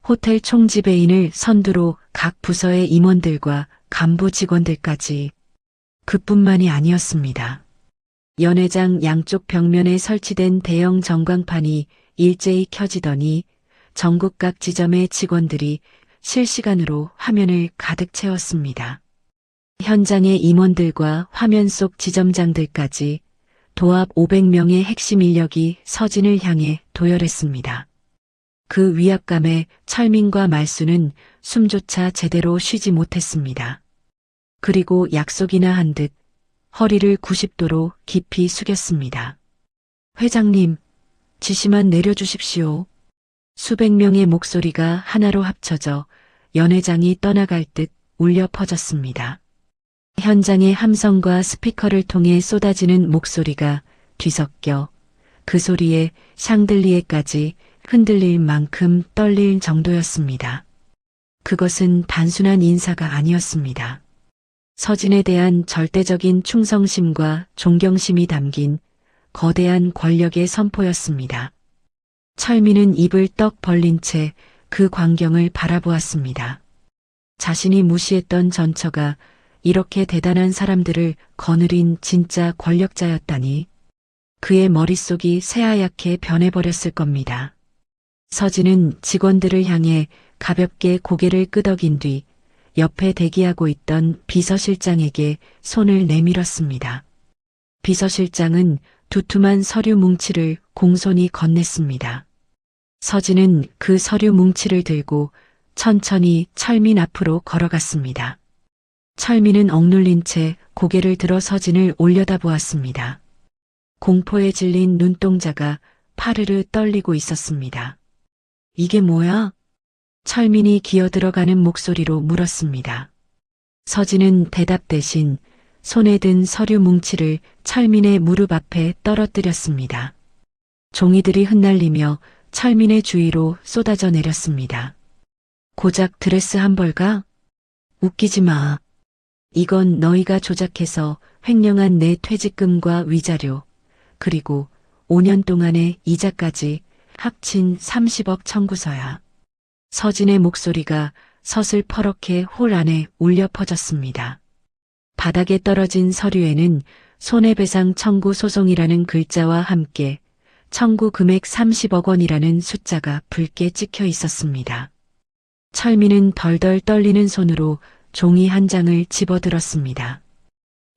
호텔 총지배인을 선두로 각 부서의 임원들과 간부 직원들까지 그뿐만이 아니었습니다. 연회장 양쪽 벽면에 설치된 대형 전광판이 일제히 켜지더니 전국 각 지점의 직원들이 실시간으로 화면을 가득 채웠습니다. 현장의 임원들과 화면 속 지점장들까지 도합 500명의 핵심 인력이 서진을 향해 도열했습니다. 그 위압감에 철민과 말수는 숨조차 제대로 쉬지 못했습니다. 그리고 약속이나 한 듯 허리를 90도로 깊이 숙였습니다. 회장님, 지시만 내려주십시오. 수백 명의 목소리가 하나로 합쳐져 연회장이 떠나갈 듯 울려 퍼졌습니다. 현장의 함성과 스피커를 통해 쏟아지는 목소리가 뒤섞여 그 소리에 샹들리에까지 흔들릴 만큼 떨릴 정도였습니다. 그것은 단순한 인사가 아니었습니다. 서진에 대한 절대적인 충성심과 존경심이 담긴 거대한 권력의 선포였습니다. 철민은 입을 떡 벌린 채 그 광경을 바라보았습니다. 자신이 무시했던 전처가 이렇게 대단한 사람들을 거느린 진짜 권력자였다니 그의 머릿속이 새하얗게 변해버렸을 겁니다. 서진은 직원들을 향해 가볍게 고개를 끄덕인 뒤 옆에 대기하고 있던 비서실장에게 손을 내밀었습니다. 비서실장은 두툼한 서류 뭉치를 공손히 건넸습니다. 서진은 그 서류 뭉치를 들고 천천히 철민 앞으로 걸어갔습니다. 철민은 억눌린 채 고개를 들어 서진을 올려다보았습니다. 공포에 질린 눈동자가 파르르 떨리고 있었습니다. 이게 뭐야? 철민이 기어들어가는 목소리로 물었습니다. 서진은 대답 대신 손에 든 서류 뭉치를 철민의 무릎 앞에 떨어뜨렸습니다. 종이들이 흩날리며 철민의 주위로 쏟아져 내렸습니다. 고작 드레스 한 벌가? 웃기지 마. 이건 너희가 조작해서 횡령한 내 퇴직금과 위자료, 그리고 5년 동안의 이자까지 합친 30억 청구서야. 서진의 목소리가 서슬퍼렇게 홀 안에 울려 퍼졌습니다. 바닥에 떨어진 서류에는 손해배상 청구 소송이라는 글자와 함께 청구 금액 30억 원이라는 숫자가 붉게 찍혀 있었습니다. 철민은 덜덜 떨리는 손으로 종이 한 장을 집어들었습니다.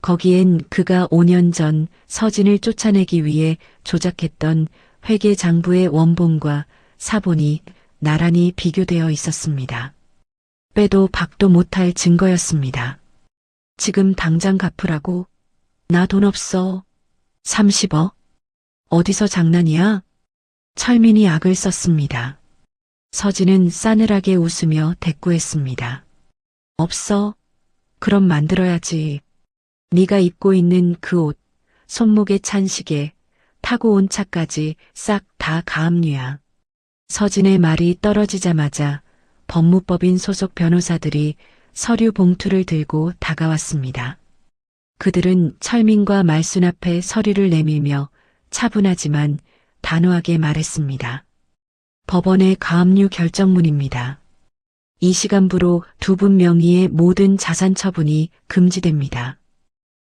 거기엔 그가 5년 전 서진을 쫓아내기 위해 조작했던 회계장부의 원본과 사본이 나란히 비교되어 있었습니다. 빼도 박도 못할 증거였습니다. 지금 당장 갚으라고? 나 돈 없어. 30억? 어디서 장난이야? 철민이 악을 썼습니다. 서진은 싸늘하게 웃으며 대꾸했습니다. 없어? 그럼 만들어야지. 네가 입고 있는 그 옷, 손목에 찬 시계, 타고 온 차까지 싹 다 가압류야. 서진의 말이 떨어지자마자 법무법인 소속 변호사들이 서류 봉투를 들고 다가왔습니다. 그들은 철민과 말순 앞에 서류를 내밀며 차분하지만 단호하게 말했습니다. 법원의 가압류 결정문입니다. 이 시간부로 두 분 명의의 모든 자산 처분이 금지됩니다.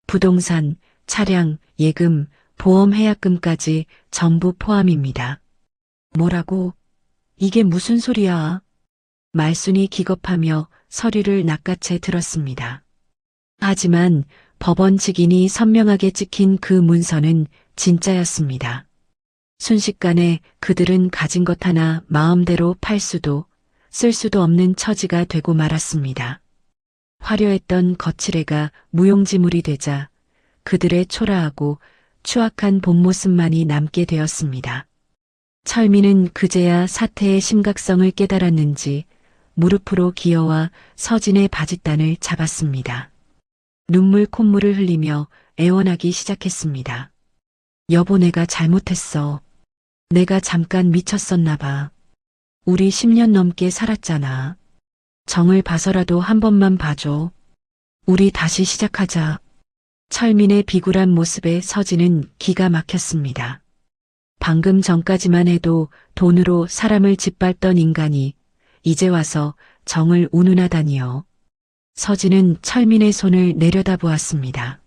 부동산, 차량, 예금, 보험 해약금까지 전부 포함입니다. 뭐라고? 이게 무슨 소리야? 말순이 기겁하며 서류를 낚아채 들었습니다. 하지만 법원 직인이 선명하게 찍힌 그 문서는 진짜였습니다. 순식간에 그들은 가진 것 하나 마음대로 팔 수도 쓸 수도 없는 처지가 되고 말았습니다. 화려했던 거칠애가 무용지물이 되자 그들의 초라하고 추악한 본 모습만이 남게 되었습니다. 철민은 그제야 사태의 심각성을 깨달았는지 무릎으로 기어와 서진의 바짓단을 잡았습니다. 눈물 콧물을 흘리며 애원하기 시작했습니다. 여보, 내가 잘못했어. 내가 잠깐 미쳤었나 봐. 우리 10년 넘게 살았잖아. 정을 봐서라도 한 번만 봐줘. 우리 다시 시작하자. 철민의 비굴한 모습에 서진은 기가 막혔습니다. 방금 전까지만 해도 돈으로 사람을 짓밟던 인간이 이제 와서 정을 운운하다니요. 서진은 철민의 손을 내려다보았습니다.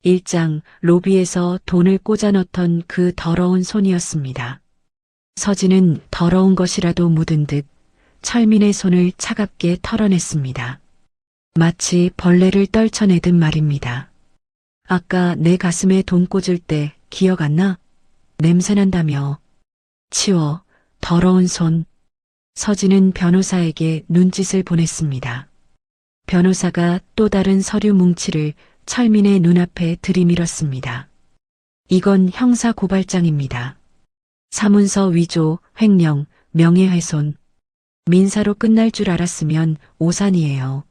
일장 로비에서 돈을 꽂아 넣던 그 더러운 손이었습니다. 서진은 더러운 것이라도 묻은 듯 철민의 손을 차갑게 털어냈습니다. 마치 벌레를 떨쳐내듯 말입니다. 아까 내 가슴에 돈 꽂을 때 기억 안 나? 냄새난다며. 치워. 더러운 손. 서진은 변호사에게 눈짓을 보냈습니다. 변호사가 또 다른 서류 뭉치를 철민의 눈앞에 들이밀었습니다. 이건 형사고발장입니다. 사문서 위조, 횡령, 명예훼손. 민사로 끝날 줄 알았으면 오산이에요.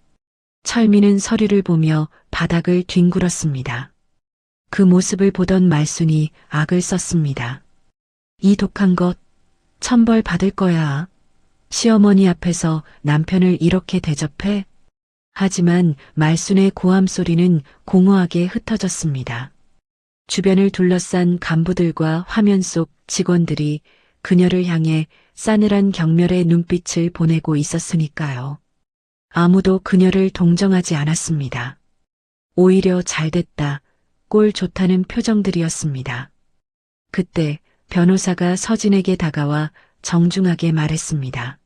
철민은 서류를 보며 바닥을 뒹굴었습니다. 그 모습을 보던 말순이 악을 썼습니다. 이 독한 것, 천벌 받을 거야. 시어머니 앞에서 남편을 이렇게 대접해? 하지만 말순의 고함 소리는 공허하게 흩어졌습니다. 주변을 둘러싼 간부들과 화면 속 직원들이 그녀를 향해 싸늘한 경멸의 눈빛을 보내고 있었으니까요. 아무도 그녀를 동정하지 않았습니다. 오히려 잘됐다, 꼴 좋다는 표정들이었습니다. 그때 변호사가 서진에게 다가와 정중하게 말했습니다.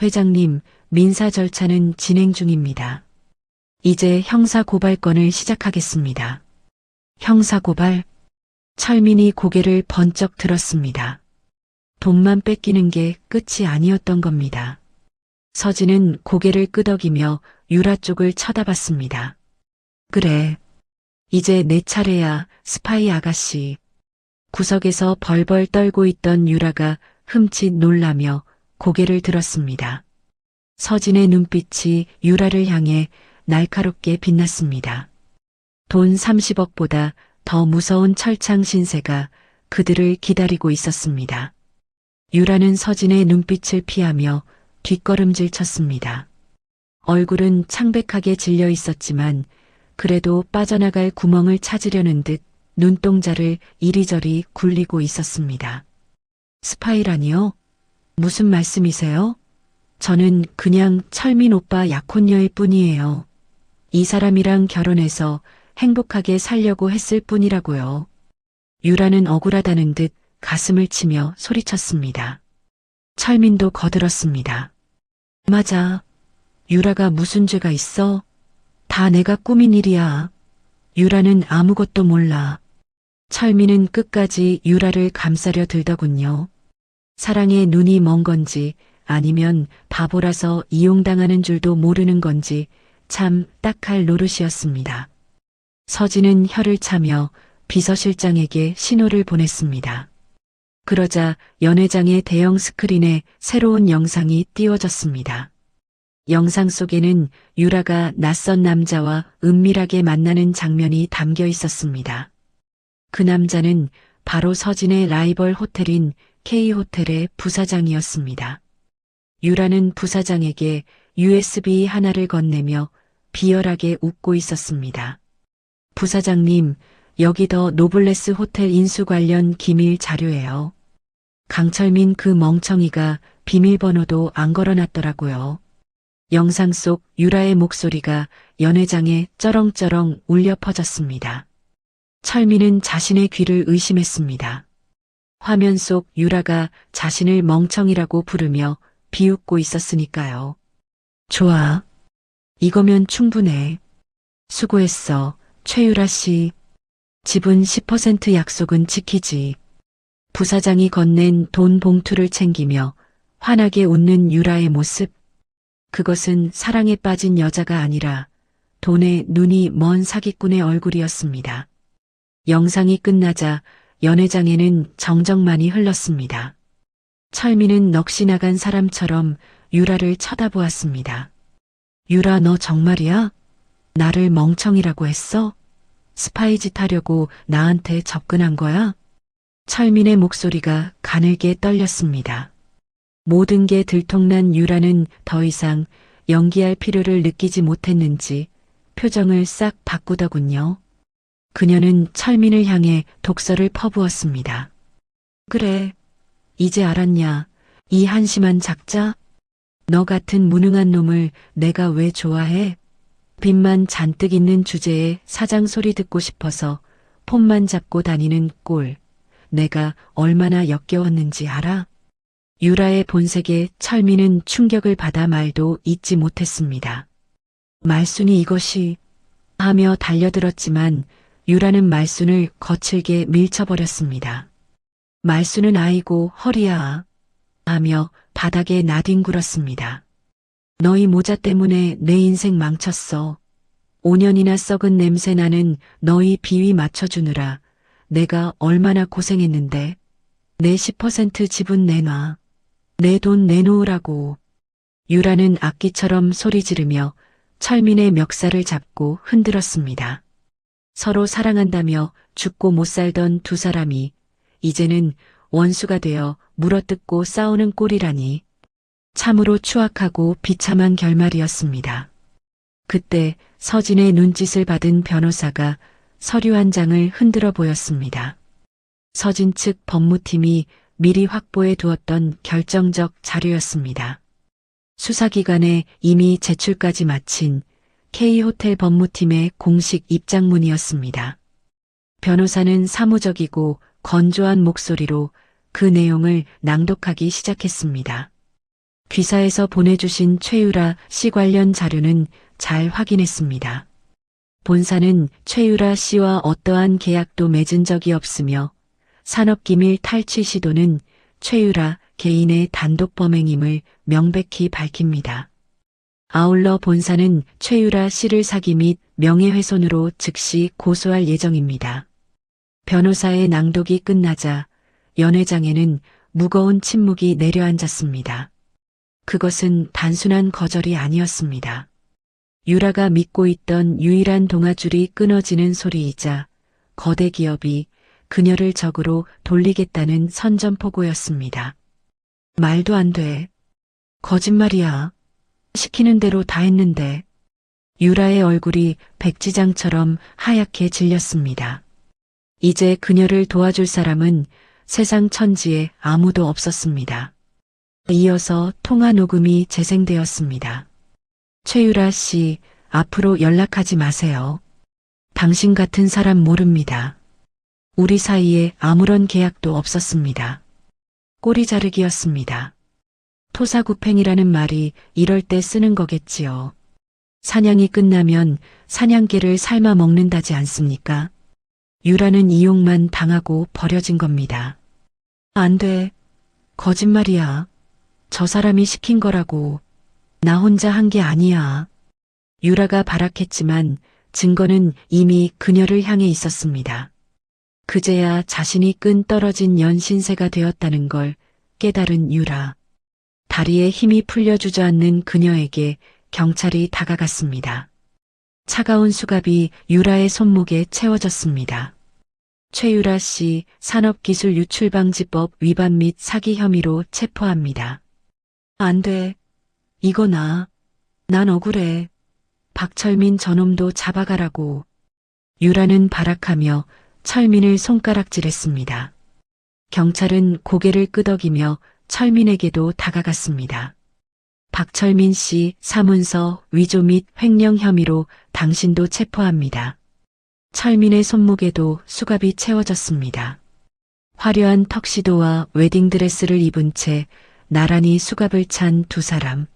회장님, 민사 절차는 진행 중입니다. 이제 형사고발건을 시작하겠습니다. 형사고발? 철민이 고개를 번쩍 들었습니다. 돈만 뺏기는 게 끝이 아니었던 겁니다. 서진은 고개를 끄덕이며 유라 쪽을 쳐다봤습니다. 그래. 이제 내 차례야, 스파이 아가씨. 구석에서 벌벌 떨고 있던 유라가 흠칫 놀라며 고개를 들었습니다. 서진의 눈빛이 유라를 향해 날카롭게 빛났습니다. 돈 30억보다 더 무서운 철창 신세가 그들을 기다리고 있었습니다. 유라는 서진의 눈빛을 피하며 뒷걸음질 쳤습니다. 얼굴은 창백하게 질려 있었지만 그래도 빠져나갈 구멍을 찾으려는 듯 눈동자를 이리저리 굴리고 있었습니다. 스파이라니요? 무슨 말씀이세요? 저는 그냥 철민 오빠 약혼녀일 뿐이에요. 이 사람이랑 결혼해서 행복하게 살려고 했을 뿐이라고요. 유라는 억울하다는 듯 가슴을 치며 소리쳤습니다. 철민도 거들었습니다. 맞아. 유라가 무슨 죄가 있어? 다 내가 꾸민 일이야. 유라는 아무것도 몰라. 철민은 끝까지 유라를 감싸려 들더군요. 사랑에 눈이 먼 건지 아니면 바보라서 이용당하는 줄도 모르는 건지 참 딱할 노릇이었습니다. 서진은 혀를 차며 비서실장에게 신호를 보냈습니다. 그러자 연회장의 대형 스크린에 새로운 영상이 띄워졌습니다. 영상 속에는 유라가 낯선 남자와 은밀하게 만나는 장면이 담겨 있었습니다. 그 남자는 바로 서진의 라이벌 호텔인 K호텔의 부사장이었습니다. 유라는 부사장에게 USB 하나를 건네며 비열하게 웃고 있었습니다. 부사장님, 여기 더 노블레스 호텔 인수 관련 기밀 자료예요. 강철민 그 멍청이가 비밀번호도 안 걸어놨더라고요. 영상 속 유라의 목소리가 연회장에 쩌렁쩌렁 울려 퍼졌습니다. 철민은 자신의 귀를 의심했습니다. 화면 속 유라가 자신을 멍청이라고 부르며 비웃고 있었으니까요. 좋아. 이거면 충분해. 수고했어, 최유라 씨. 지분 10% 약속은 지키지. 부사장이 건넨 돈 봉투를 챙기며 환하게 웃는 유라의 모습. 그것은 사랑에 빠진 여자가 아니라 돈에 눈이 먼 사기꾼의 얼굴이었습니다. 영상이 끝나자 연회장에는 정적만이 흘렀습니다. 철민은 넋이 나간 사람처럼 유라를 쳐다보았습니다. 유라, 너 정말이야? 나를 멍청이라고 했어? 스파이 짓 하려고 나한테 접근한 거야? 철민의 목소리가 가늘게 떨렸습니다. 모든 게 들통난 유라는 더 이상 연기할 필요를 느끼지 못했는지 표정을 싹 바꾸더군요. 그녀는 철민을 향해 독서를 퍼부었습니다. 그래, 이제 알았냐, 이 한심한 작자? 너 같은 무능한 놈을 내가 왜 좋아해? 빚만 잔뜩 있는 주제에 사장 소리 듣고 싶어서 폰만 잡고 다니는 꼴, 내가 얼마나 역겨웠는지 알아? 유라의 본색에 철민은 충격을 받아 말도 잇지 못했습니다. 말순이 이것이 하며 달려들었지만 유라는 말순을 거칠게 밀쳐버렸습니다. 말순은 아이고 허리야 하며 바닥에 나뒹굴었습니다. 너희 모자 때문에 내 인생 망쳤어. 5년이나 썩은 냄새 나는 너희 비위 맞춰주느라 내가 얼마나 고생했는데 내 10% 지분 내놔. 내 돈 내놓으라고. 유라는 악기처럼 소리 지르며 철민의 멱살을 잡고 흔들었습니다. 서로 사랑한다며 죽고 못 살던 두 사람이 이제는 원수가 되어 물어뜯고 싸우는 꼴이라니 참으로 추악하고 비참한 결말이었습니다. 그때 서진의 눈짓을 받은 변호사가 서류 한 장을 흔들어 보였습니다. 서진 측 법무팀이 미리 확보해 두었던 결정적 자료였습니다. 수사기관에 이미 제출까지 마친 K호텔 법무팀의 공식 입장문이었습니다. 변호사는 사무적이고 건조한 목소리로 그 내용을 낭독하기 시작했습니다. 귀사에서 보내주신 최유라 씨 관련 자료는 잘 확인했습니다. 본사는 최유라 씨와 어떠한 계약도 맺은 적이 없으며 산업기밀 탈취 시도는 최유라 개인의 단독 범행임을 명백히 밝힙니다. 아울러 본사는 최유라 씨를 사기 및 명예훼손으로 즉시 고소할 예정입니다. 변호사의 낭독이 끝나자 연회장에는 무거운 침묵이 내려앉았습니다. 그것은 단순한 거절이 아니었습니다. 유라가 믿고 있던 유일한 동아줄이 끊어지는 소리이자 거대 기업이 그녀를 적으로 돌리겠다는 선전포고였습니다. 말도 안 돼. 거짓말이야. 시키는 대로 다 했는데. 유라의 얼굴이 백지장처럼 하얗게 질렸습니다. 이제 그녀를 도와줄 사람은 세상 천지에 아무도 없었습니다. 이어서 통화 녹음이 재생되었습니다. 최유라 씨, 앞으로 연락하지 마세요. 당신 같은 사람 모릅니다. 우리 사이에 아무런 계약도 없었습니다. 꼬리 자르기였습니다. 토사구팽이라는 말이 이럴 때 쓰는 거겠지요. 사냥이 끝나면 사냥개를 삶아 먹는다지 않습니까? 유라는 이용만 당하고 버려진 겁니다. 안 돼. 거짓말이야. 저 사람이 시킨 거라고. 나 혼자 한 게 아니야. 유라가 발악했지만 증거는 이미 그녀를 향해 있었습니다. 그제야 자신이 끈 떨어진 연신세가 되었다는 걸 깨달은 유라. 다리에 힘이 풀려 주저앉는 그녀에게 경찰이 다가갔습니다. 차가운 수갑이 유라의 손목에 채워졌습니다. 최유라 씨 산업기술유출방지법 위반 및 사기 혐의로 체포합니다. 안 돼. 이거 난 억울해. 박철민 저놈도 잡아가라고. 유라는 발악하며 철민을 손가락질했습니다. 경찰은 고개를 끄덕이며 철민에게도 다가갔습니다. 박철민 씨 사문서 위조 및 횡령 혐의로 당신도 체포합니다. 철민의 손목에도 수갑이 채워졌습니다. 화려한 턱시도와 웨딩드레스를 입은 채 나란히 수갑을 찬 두 사람.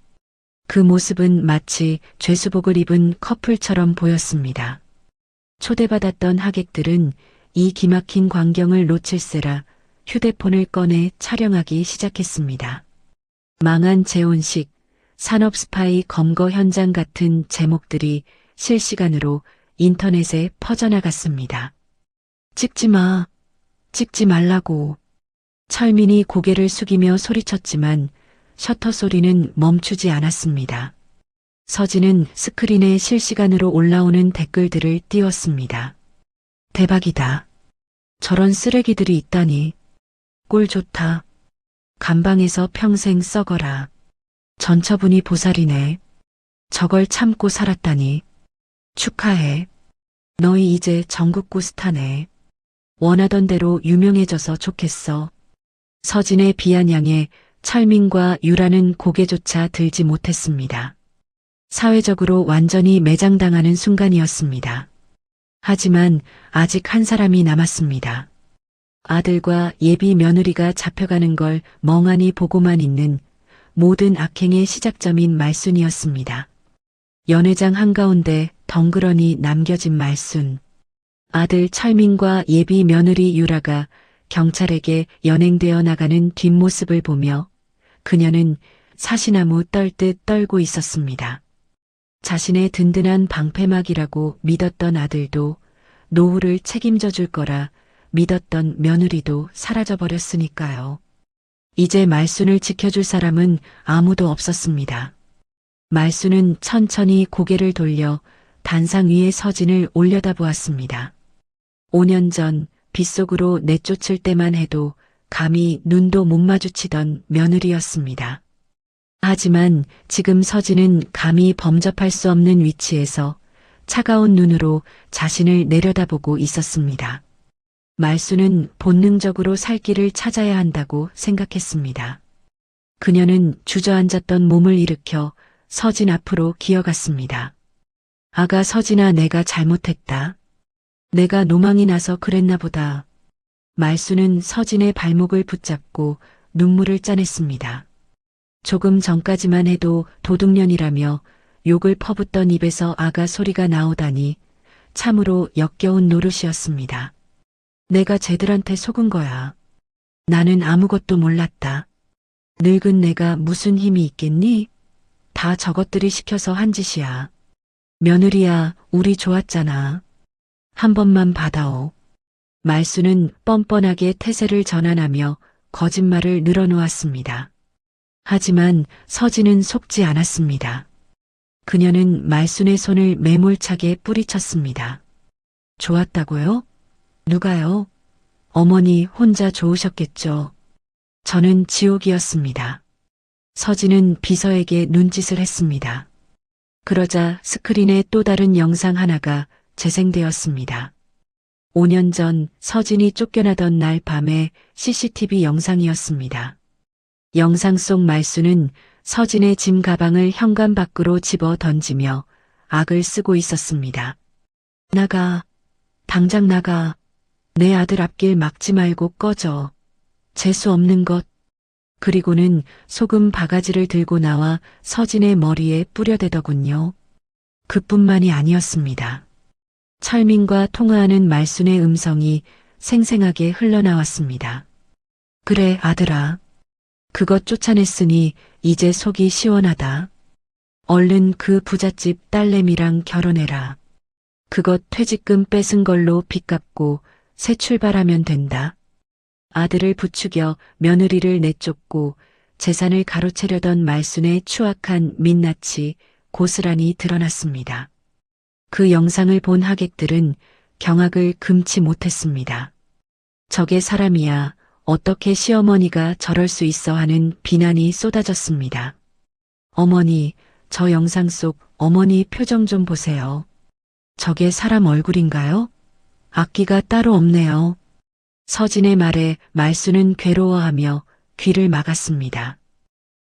그 모습은 마치 죄수복을 입은 커플처럼 보였습니다. 초대받았던 하객들은 이 기막힌 광경을 놓칠세라 휴대폰을 꺼내 촬영하기 시작했습니다. 망한 재혼식, 산업 스파이 검거 현장 같은 제목들이 실시간으로 인터넷에 퍼져나갔습니다. 찍지 마. 찍지 말라고. 철민이 고개를 숙이며 소리쳤지만 셔터 소리는 멈추지 않았습니다. 서진은 스크린에 실시간으로 올라오는 댓글들을 띄웠습니다. 대박이다. 저런 쓰레기들이 있다니. 꼴 좋다. 감방에서 평생 썩어라. 전처분이 보살이네. 저걸 참고 살았다니. 축하해. 너희 이제 전국구 스타네. 원하던 대로 유명해져서 좋겠어. 서진의 비아냥에 철민과 유라는 고개조차 들지 못했습니다. 사회적으로 완전히 매장당하는 순간이었습니다. 하지만 아직 한 사람이 남았습니다. 아들과 예비 며느리가 잡혀가는 걸 멍하니 보고만 있는 모든 악행의 시작점인 말순이었습니다. 연회장 한가운데 덩그러니 남겨진 말순. 아들 철민과 예비 며느리 유라가 경찰에게 연행되어 나가는 뒷모습을 보며 그녀는 사시나무 떨듯 떨고 있었습니다. 자신의 든든한 방패막이라고 믿었던 아들도 노후를 책임져 줄 거라 믿었던 며느리도 사라져버렸으니까요. 이제 말순을 지켜줄 사람은 아무도 없었습니다. 말순은 천천히 고개를 돌려 단상 위에 서진을 올려다보았습니다. 5년 전 빗속으로 내쫓을 때만 해도 감히 눈도 못 마주치던 며느리였습니다. 하지만 지금 서진은 감히 범접할 수 없는 위치에서 차가운 눈으로 자신을 내려다보고 있었습니다. 말순은 본능적으로 살 길을 찾아야 한다고 생각했습니다. 그녀는 주저앉았던 몸을 일으켜 서진 앞으로 기어갔습니다. 아가 서진아, 내가 잘못했다. 내가 노망이 나서 그랬나 보다. 말순은 서진의 발목을 붙잡고 눈물을 짜냈습니다. 조금 전까지만 해도 도둑년이라며 욕을 퍼붓던 입에서 아가 소리가 나오다니 참으로 역겨운 노릇이었습니다. 내가 쟤들한테 속은 거야. 나는 아무것도 몰랐다. 늙은 내가 무슨 힘이 있겠니? 다 저것들이 시켜서 한 짓이야. 며느리야, 우리 좋았잖아. 한 번만 받아오. 말순은 뻔뻔하게 태세를 전환하며 거짓말을 늘어놓았습니다. 하지만 서진은 속지 않았습니다. 그녀는 말순의 손을 매몰차게 뿌리쳤습니다. 좋았다고요? 누가요? 어머니 혼자 좋으셨겠죠. 저는 지옥이었습니다. 서진은 비서에게 눈짓을 했습니다. 그러자 스크린에 또 다른 영상 하나가 재생되었습니다. 5년 전 서진이 쫓겨나던 날 밤의 CCTV 영상이었습니다. 영상 속 말순은 서진의 짐 가방을 현관 밖으로 집어 던지며 악을 쓰고 있었습니다. 나가. 당장 나가. 내 아들 앞길 막지 말고 꺼져. 재수 없는 것. 그리고는 소금 바가지를 들고 나와 서진의 머리에 뿌려대더군요. 그뿐만이 아니었습니다. 철민과 통화하는 말순의 음성이 생생하게 흘러나왔습니다. 그래, 아들아. 그것 쫓아냈으니 이제 속이 시원하다. 얼른 그 부잣집 딸내미랑 결혼해라. 그것 퇴직금 뺏은 걸로 빚 갚고 새 출발하면 된다. 아들을 부추겨 며느리를 내쫓고 재산을 가로채려던 말순의 추악한 민낯이 고스란히 드러났습니다. 그 영상을 본 하객들은 경악을 금치 못했습니다. 저게 사람이야. 어떻게 시어머니가 저럴 수 있어 하는 비난이 쏟아졌습니다. 어머니, 저 영상 속 어머니 표정 좀 보세요. 저게 사람 얼굴인가요? 악기가 따로 없네요. 서진의 말에 말순은 괴로워하며 귀를 막았습니다.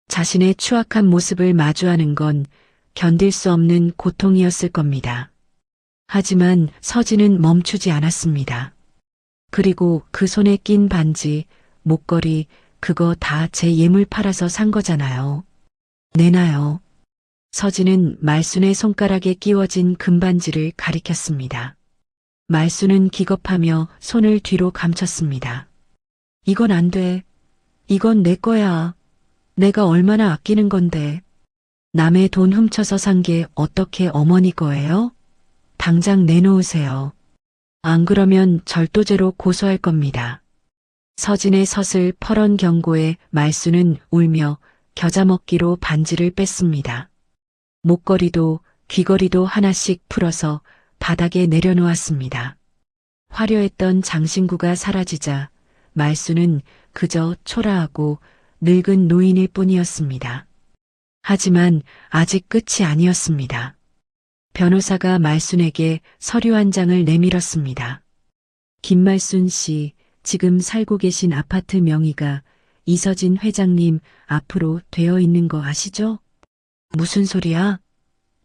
자신의 추악한 모습을 마주하는 건 견딜 수 없는 고통이었을 겁니다. 하지만 서진은 멈추지 않았습니다. 그리고 그 손에 낀 반지, 목걸이, 그거 다 제 예물 팔아서 산 거잖아요. 내놔요. 서진은 말순의 손가락에 끼워진 금반지를 가리켰습니다. 말순은 기겁하며 손을 뒤로 감췄습니다. 이건 안 돼. 이건 내 거야. 내가 얼마나 아끼는 건데. 남의 돈 훔쳐서 산 게 어떻게 어머니 거예요? 당장 내놓으세요. 안 그러면 절도죄로 고소할 겁니다. 서진의 서슬 퍼런 경고에 말순은 울며 겨자먹기로 반지를 뺐습니다. 목걸이도 귀걸이도 하나씩 풀어서 바닥에 내려놓았습니다. 화려했던 장신구가 사라지자 말순은 그저 초라하고 늙은 노인일 뿐이었습니다. 하지만 아직 끝이 아니었습니다. 변호사가 말순에게 서류 한 장을 내밀었습니다. 김말순 씨, 지금 살고 계신 아파트 명의가 이서진 회장님 앞으로 되어 있는 거 아시죠? 무슨 소리야?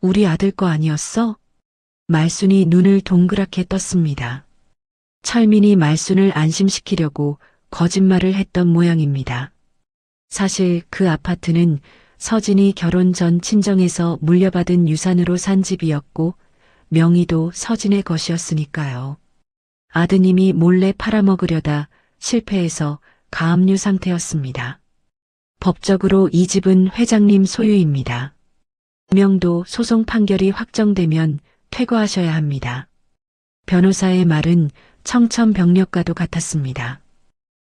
우리 아들 거 아니었어? 말순이 눈을 동그랗게 떴습니다. 철민이 말순을 안심시키려고 거짓말을 했던 모양입니다. 사실 그 아파트는 서진이 결혼 전 친정에서 물려받은 유산으로 산 집이었고 명의도 서진의 것이었으니까요. 아드님이 몰래 팔아먹으려다 실패해서 가압류 상태였습니다. 법적으로 이 집은 회장님 소유입니다. 명도 소송 판결이 확정되면 퇴거하셔야 합니다. 변호사의 말은 청천벽력과도 같았습니다.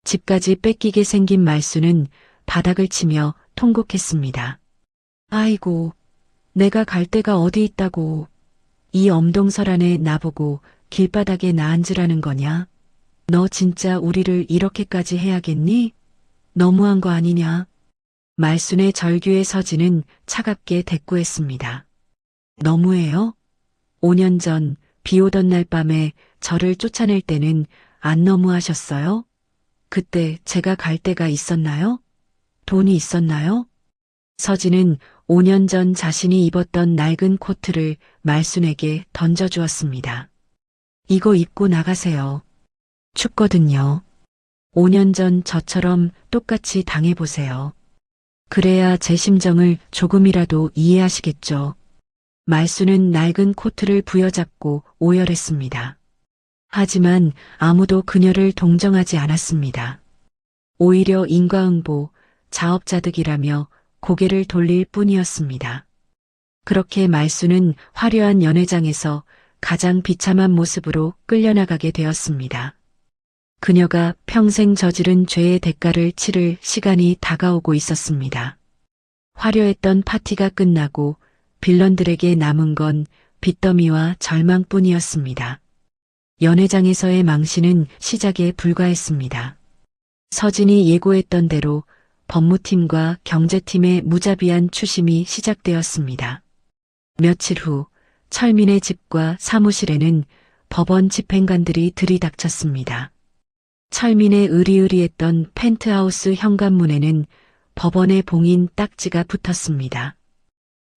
집까지 뺏기게 생긴 말수는 바닥을 치며 통곡했습니다. 아이고, 내가 갈 데가 어디 있다고. 이 엄동설 안에 나보고 길바닥에 나앉으라는 거냐? 너 진짜 우리를 이렇게까지 해야겠니? 너무한 거 아니냐? 말순의 절규의 서진은 차갑게 대꾸했습니다. 너무해요? 5년 전 비 오던 날 밤에 저를 쫓아낼 때는 안 너무하셨어요? 그때 제가 갈 데가 있었나요? 돈이 있었나요? 서진은 5년 전 자신이 입었던 낡은 코트를 말순에게 던져주었습니다. 이거 입고 나가세요. 춥거든요. 5년 전 저처럼 똑같이 당해보세요. 그래야 제 심정을 조금이라도 이해하시겠죠. 말수는 낡은 코트를 부여잡고 오열했습니다. 하지만 아무도 그녀를 동정하지 않았습니다. 오히려 인과응보, 자업자득이라며 고개를 돌릴 뿐이었습니다. 그렇게 말수는 화려한 연회장에서 가장 비참한 모습으로 끌려나가게 되었습니다. 그녀가 평생 저지른 죄의 대가를 치를 시간이 다가오고 있었습니다. 화려했던 파티가 끝나고 빌런들에게 남은 건 빚더미와 절망뿐이었습니다. 연회장에서의 망신은 시작에 불과했습니다. 서진이 예고했던 대로 법무팀과 경제팀의 무자비한 추심이 시작되었습니다. 며칠 후 철민의 집과 사무실에는 법원 집행관들이 들이닥쳤습니다. 철민의 으리으리했던 펜트하우스 현관문에는 법원의 봉인 딱지가 붙었습니다.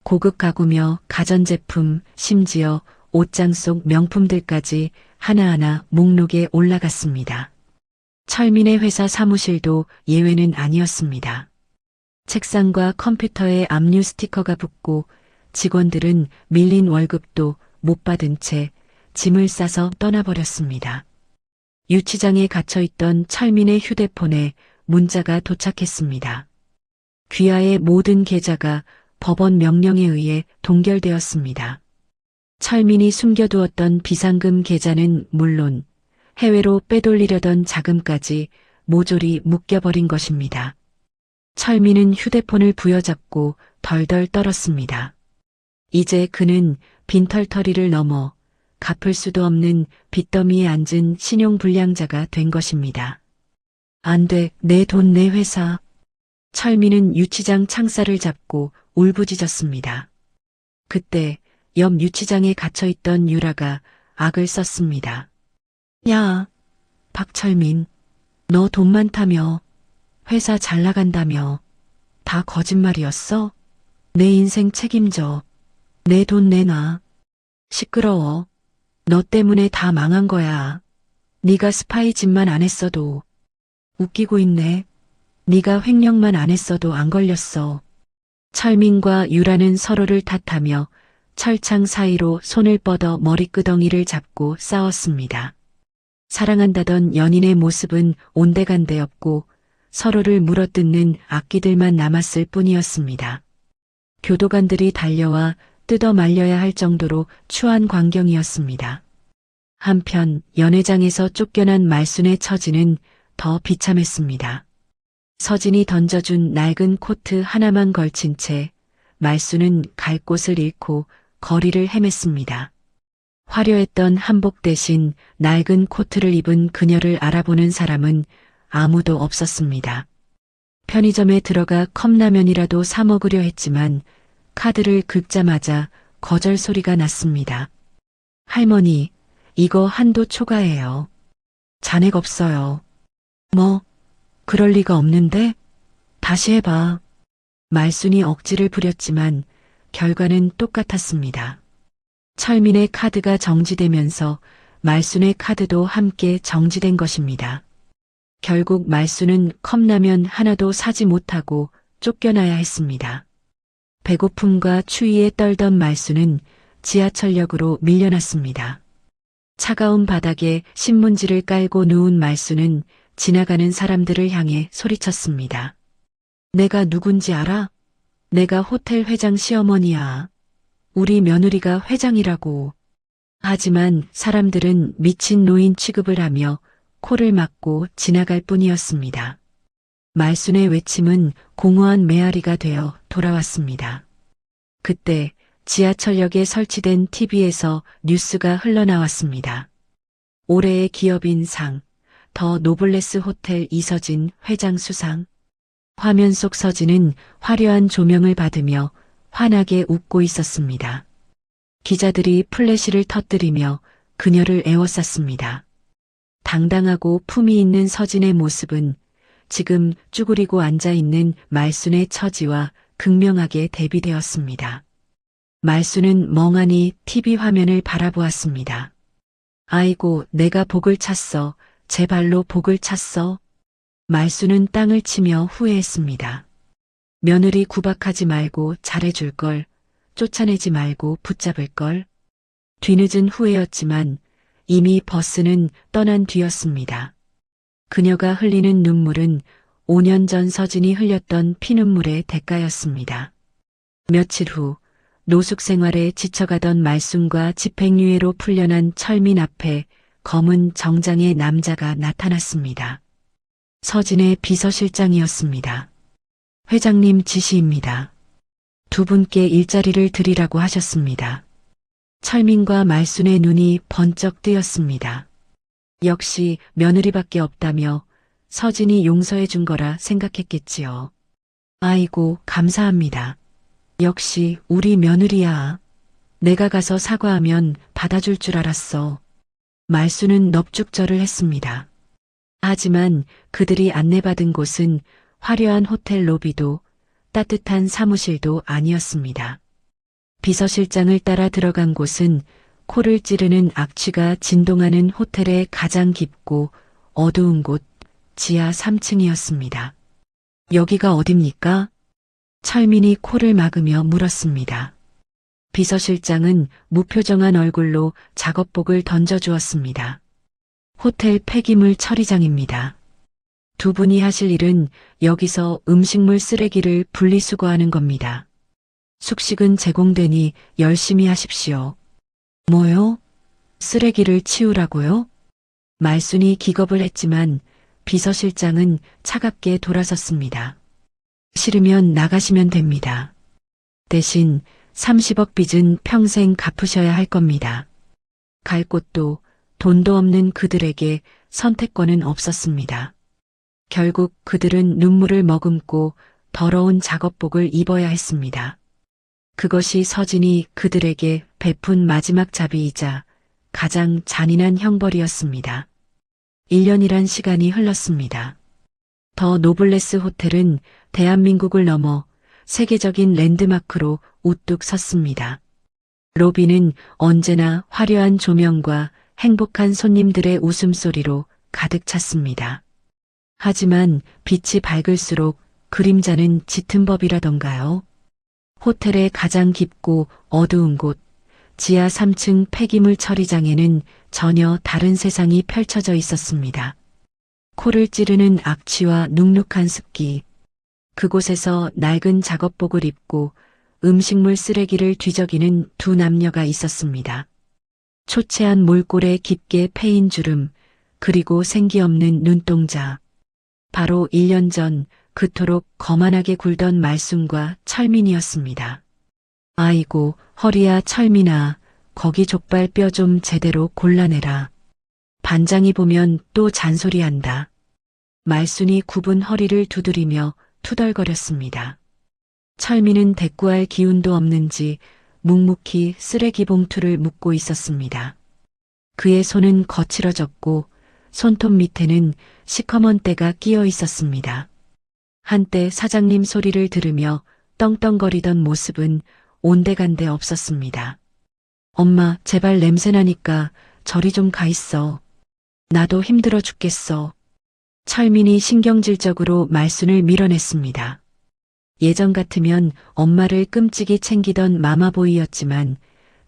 고급 가구며 가전제품, 심지어 옷장 속 명품들까지 하나하나 목록에 올라갔습니다. 철민의 회사 사무실도 예외는 아니었습니다. 책상과 컴퓨터에 압류 스티커가 붙고 직원들은 밀린 월급도 못 받은 채 짐을 싸서 떠나버렸습니다. 유치장에 갇혀있던 철민의 휴대폰에 문자가 도착했습니다. 귀하의 모든 계좌가 법원 명령에 의해 동결되었습니다. 철민이 숨겨두었던 비상금 계좌는 물론 해외로 빼돌리려던 자금까지 모조리 묶여버린 것입니다. 철민은 휴대폰을 부여잡고 덜덜 떨었습니다. 이제 그는 빈털터리를 넘어 갚을 수도 없는 빚더미에 앉은 신용불량자가 된 것입니다. 안 돼, 내 돈 내 회사. 철민은 유치장 창살을 잡고 울부짖었습니다. 그때 옆 유치장에 갇혀있던 유라가 악을 썼습니다. 야, 박철민, 너 돈 많다며, 회사 잘 나간다며, 다 거짓말이었어? 내 인생 책임져. 내 돈 내놔. 시끄러워. 너 때문에 다 망한 거야. 네가 스파이 짓만 안 했어도. 웃기고 있네. 네가 횡령만 안 했어도 안 걸렸어. 철민과 유라는 서로를 탓하며 철창 사이로 손을 뻗어 머리끄덩이를 잡고 싸웠습니다. 사랑한다던 연인의 모습은 온데간데없고 서로를 물어뜯는 악기들만 남았을 뿐이었습니다. 교도관들이 달려와 뜯어 말려야 할 정도로 추한 광경이었습니다. 한편 연회장에서 쫓겨난 말순의 처지는 더 비참했습니다. 서진이 던져준 낡은 코트 하나만 걸친 채 말순은 갈 곳을 잃고 거리를 헤맸습니다. 화려했던 한복 대신 낡은 코트를 입은 그녀를 알아보는 사람은 아무도 없었습니다. 편의점에 들어가 컵라면이라도 사 먹으려 했지만 카드를 긁자마자 거절 소리가 났습니다. 할머니, 이거 한도 초과예요. 잔액 없어요. 뭐, 그럴 리가 없는데? 다시 해봐. 말순이 억지를 부렸지만 결과는 똑같았습니다. 철민의 카드가 정지되면서 말순의 카드도 함께 정지된 것입니다. 결국 말순은 컵라면 하나도 사지 못하고 쫓겨나야 했습니다. 배고픔과 추위에 떨던 말순은 지하철역으로 밀려났습니다. 차가운 바닥에 신문지를 깔고 누운 말수는 지나가는 사람들을 향해 소리쳤습니다. 내가 누군지 알아? 내가 호텔 회장 시어머니야. 우리 며느리가 회장이라고. 하지만 사람들은 미친 노인 취급을 하며 코를 막고 지나갈 뿐이었습니다. 말순의 외침은 공허한 메아리가 되어 돌아왔습니다. 그때 지하철역에 설치된 TV에서 뉴스가 흘러나왔습니다. 올해의 기업인 상, 더 노블레스 호텔 이서진 회장 수상. 화면 속 서진은 화려한 조명을 받으며 환하게 웃고 있었습니다. 기자들이 플래시를 터뜨리며 그녀를 에워쌌습니다. 당당하고 품위 있는 서진의 모습은 지금 쭈그리고 앉아있는 말순의 처지와 극명하게 대비되었습니다. 말순은 멍하니 TV 화면을 바라보았습니다. 아이고, 내가 복을 찼어. 제 발로 복을 찼어. 말순은 땅을 치며 후회했습니다. 며느리 구박하지 말고 잘해줄 걸, 쫓아내지 말고 붙잡을 걸. 뒤늦은 후회였지만 이미 버스는 떠난 뒤였습니다. 그녀가 흘리는 눈물은 5년 전 서진이 흘렸던 피눈물의 대가였습니다. 며칠 후 노숙 생활에 지쳐가던 말순과 집행유예로 풀려난 철민 앞에 검은 정장의 남자가 나타났습니다. 서진의 비서실장이었습니다. 회장님 지시입니다. 두 분께 일자리를 드리라고 하셨습니다. 철민과 말순의 눈이 번쩍 뜨였습니다. 역시 며느리밖에 없다며 서진이 용서해 준 거라 생각했겠지요. 아이고, 감사합니다. 역시 우리 며느리야. 내가 가서 사과하면 받아줄 줄 알았어. 말순은 넙죽절을 했습니다. 하지만 그들이 안내받은 곳은 화려한 호텔 로비도 따뜻한 사무실도 아니었습니다. 비서실장을 따라 들어간 곳은 코를 찌르는 악취가 진동하는 호텔의 가장 깊고 어두운 곳, 지하 3층이었습니다. 여기가 어딥니까? 철민이 코를 막으며 물었습니다. 비서실장은 무표정한 얼굴로 작업복을 던져주었습니다. 호텔 폐기물 처리장입니다. 두 분이 하실 일은 여기서 음식물 쓰레기를 분리수거하는 겁니다. 숙식은 제공되니 열심히 하십시오. 뭐요? 쓰레기를 치우라고요? 말순이 기겁을 했지만 비서실장은 차갑게 돌아섰습니다. 싫으면 나가시면 됩니다. 대신 30억 빚은 평생 갚으셔야 할 겁니다. 갈 곳도 돈도 없는 그들에게 선택권은 없었습니다. 결국 그들은 눈물을 머금고 더러운 작업복을 입어야 했습니다. 그것이 서진이 그들에게 베푼 마지막 자비이자 가장 잔인한 형벌이었습니다. 1년이란 시간이 흘렀습니다. 더 노블레스 호텔은 대한민국을 넘어 세계적인 랜드마크로 우뚝 섰습니다. 로비는 언제나 화려한 조명과 행복한 손님들의 웃음소리로 가득 찼습니다. 하지만 빛이 밝을수록 그림자는 짙은 법이라던가요. 호텔의 가장 깊고 어두운 곳, 지하 3층 폐기물 처리장에는 전혀 다른 세상이 펼쳐져 있었습니다. 코를 찌르는 악취와 눅눅한 습기, 그곳에서 낡은 작업복을 입고 음식물 쓰레기를 뒤적이는 두 남녀가 있었습니다. 초췌한 몰골에 깊게 패인 주름, 그리고 생기 없는 눈동자. 바로 1년 전 그토록 거만하게 굴던 말순과 철민이었습니다. 아이고, 허리야 철민아, 거기 족발 뼈 좀 제대로 골라내라. 반장이 보면 또 잔소리한다. 말순이 굽은 허리를 두드리며 투덜거렸습니다. 철민은 대꾸할 기운도 없는지 묵묵히 쓰레기 봉투를 묶고 있었습니다. 그의 손은 거칠어졌고 손톱 밑에는 시커먼 때가 끼어 있었습니다. 한때 사장님 소리를 들으며 떵떵거리던 모습은 온데간데 없었습니다. 엄마, 제발 냄새나니까 저리 좀 가 있어. 나도 힘들어 죽겠어. 철민이 신경질적으로 말순을 밀어냈습니다. 예전 같으면 엄마를 끔찍이 챙기던 마마보이였지만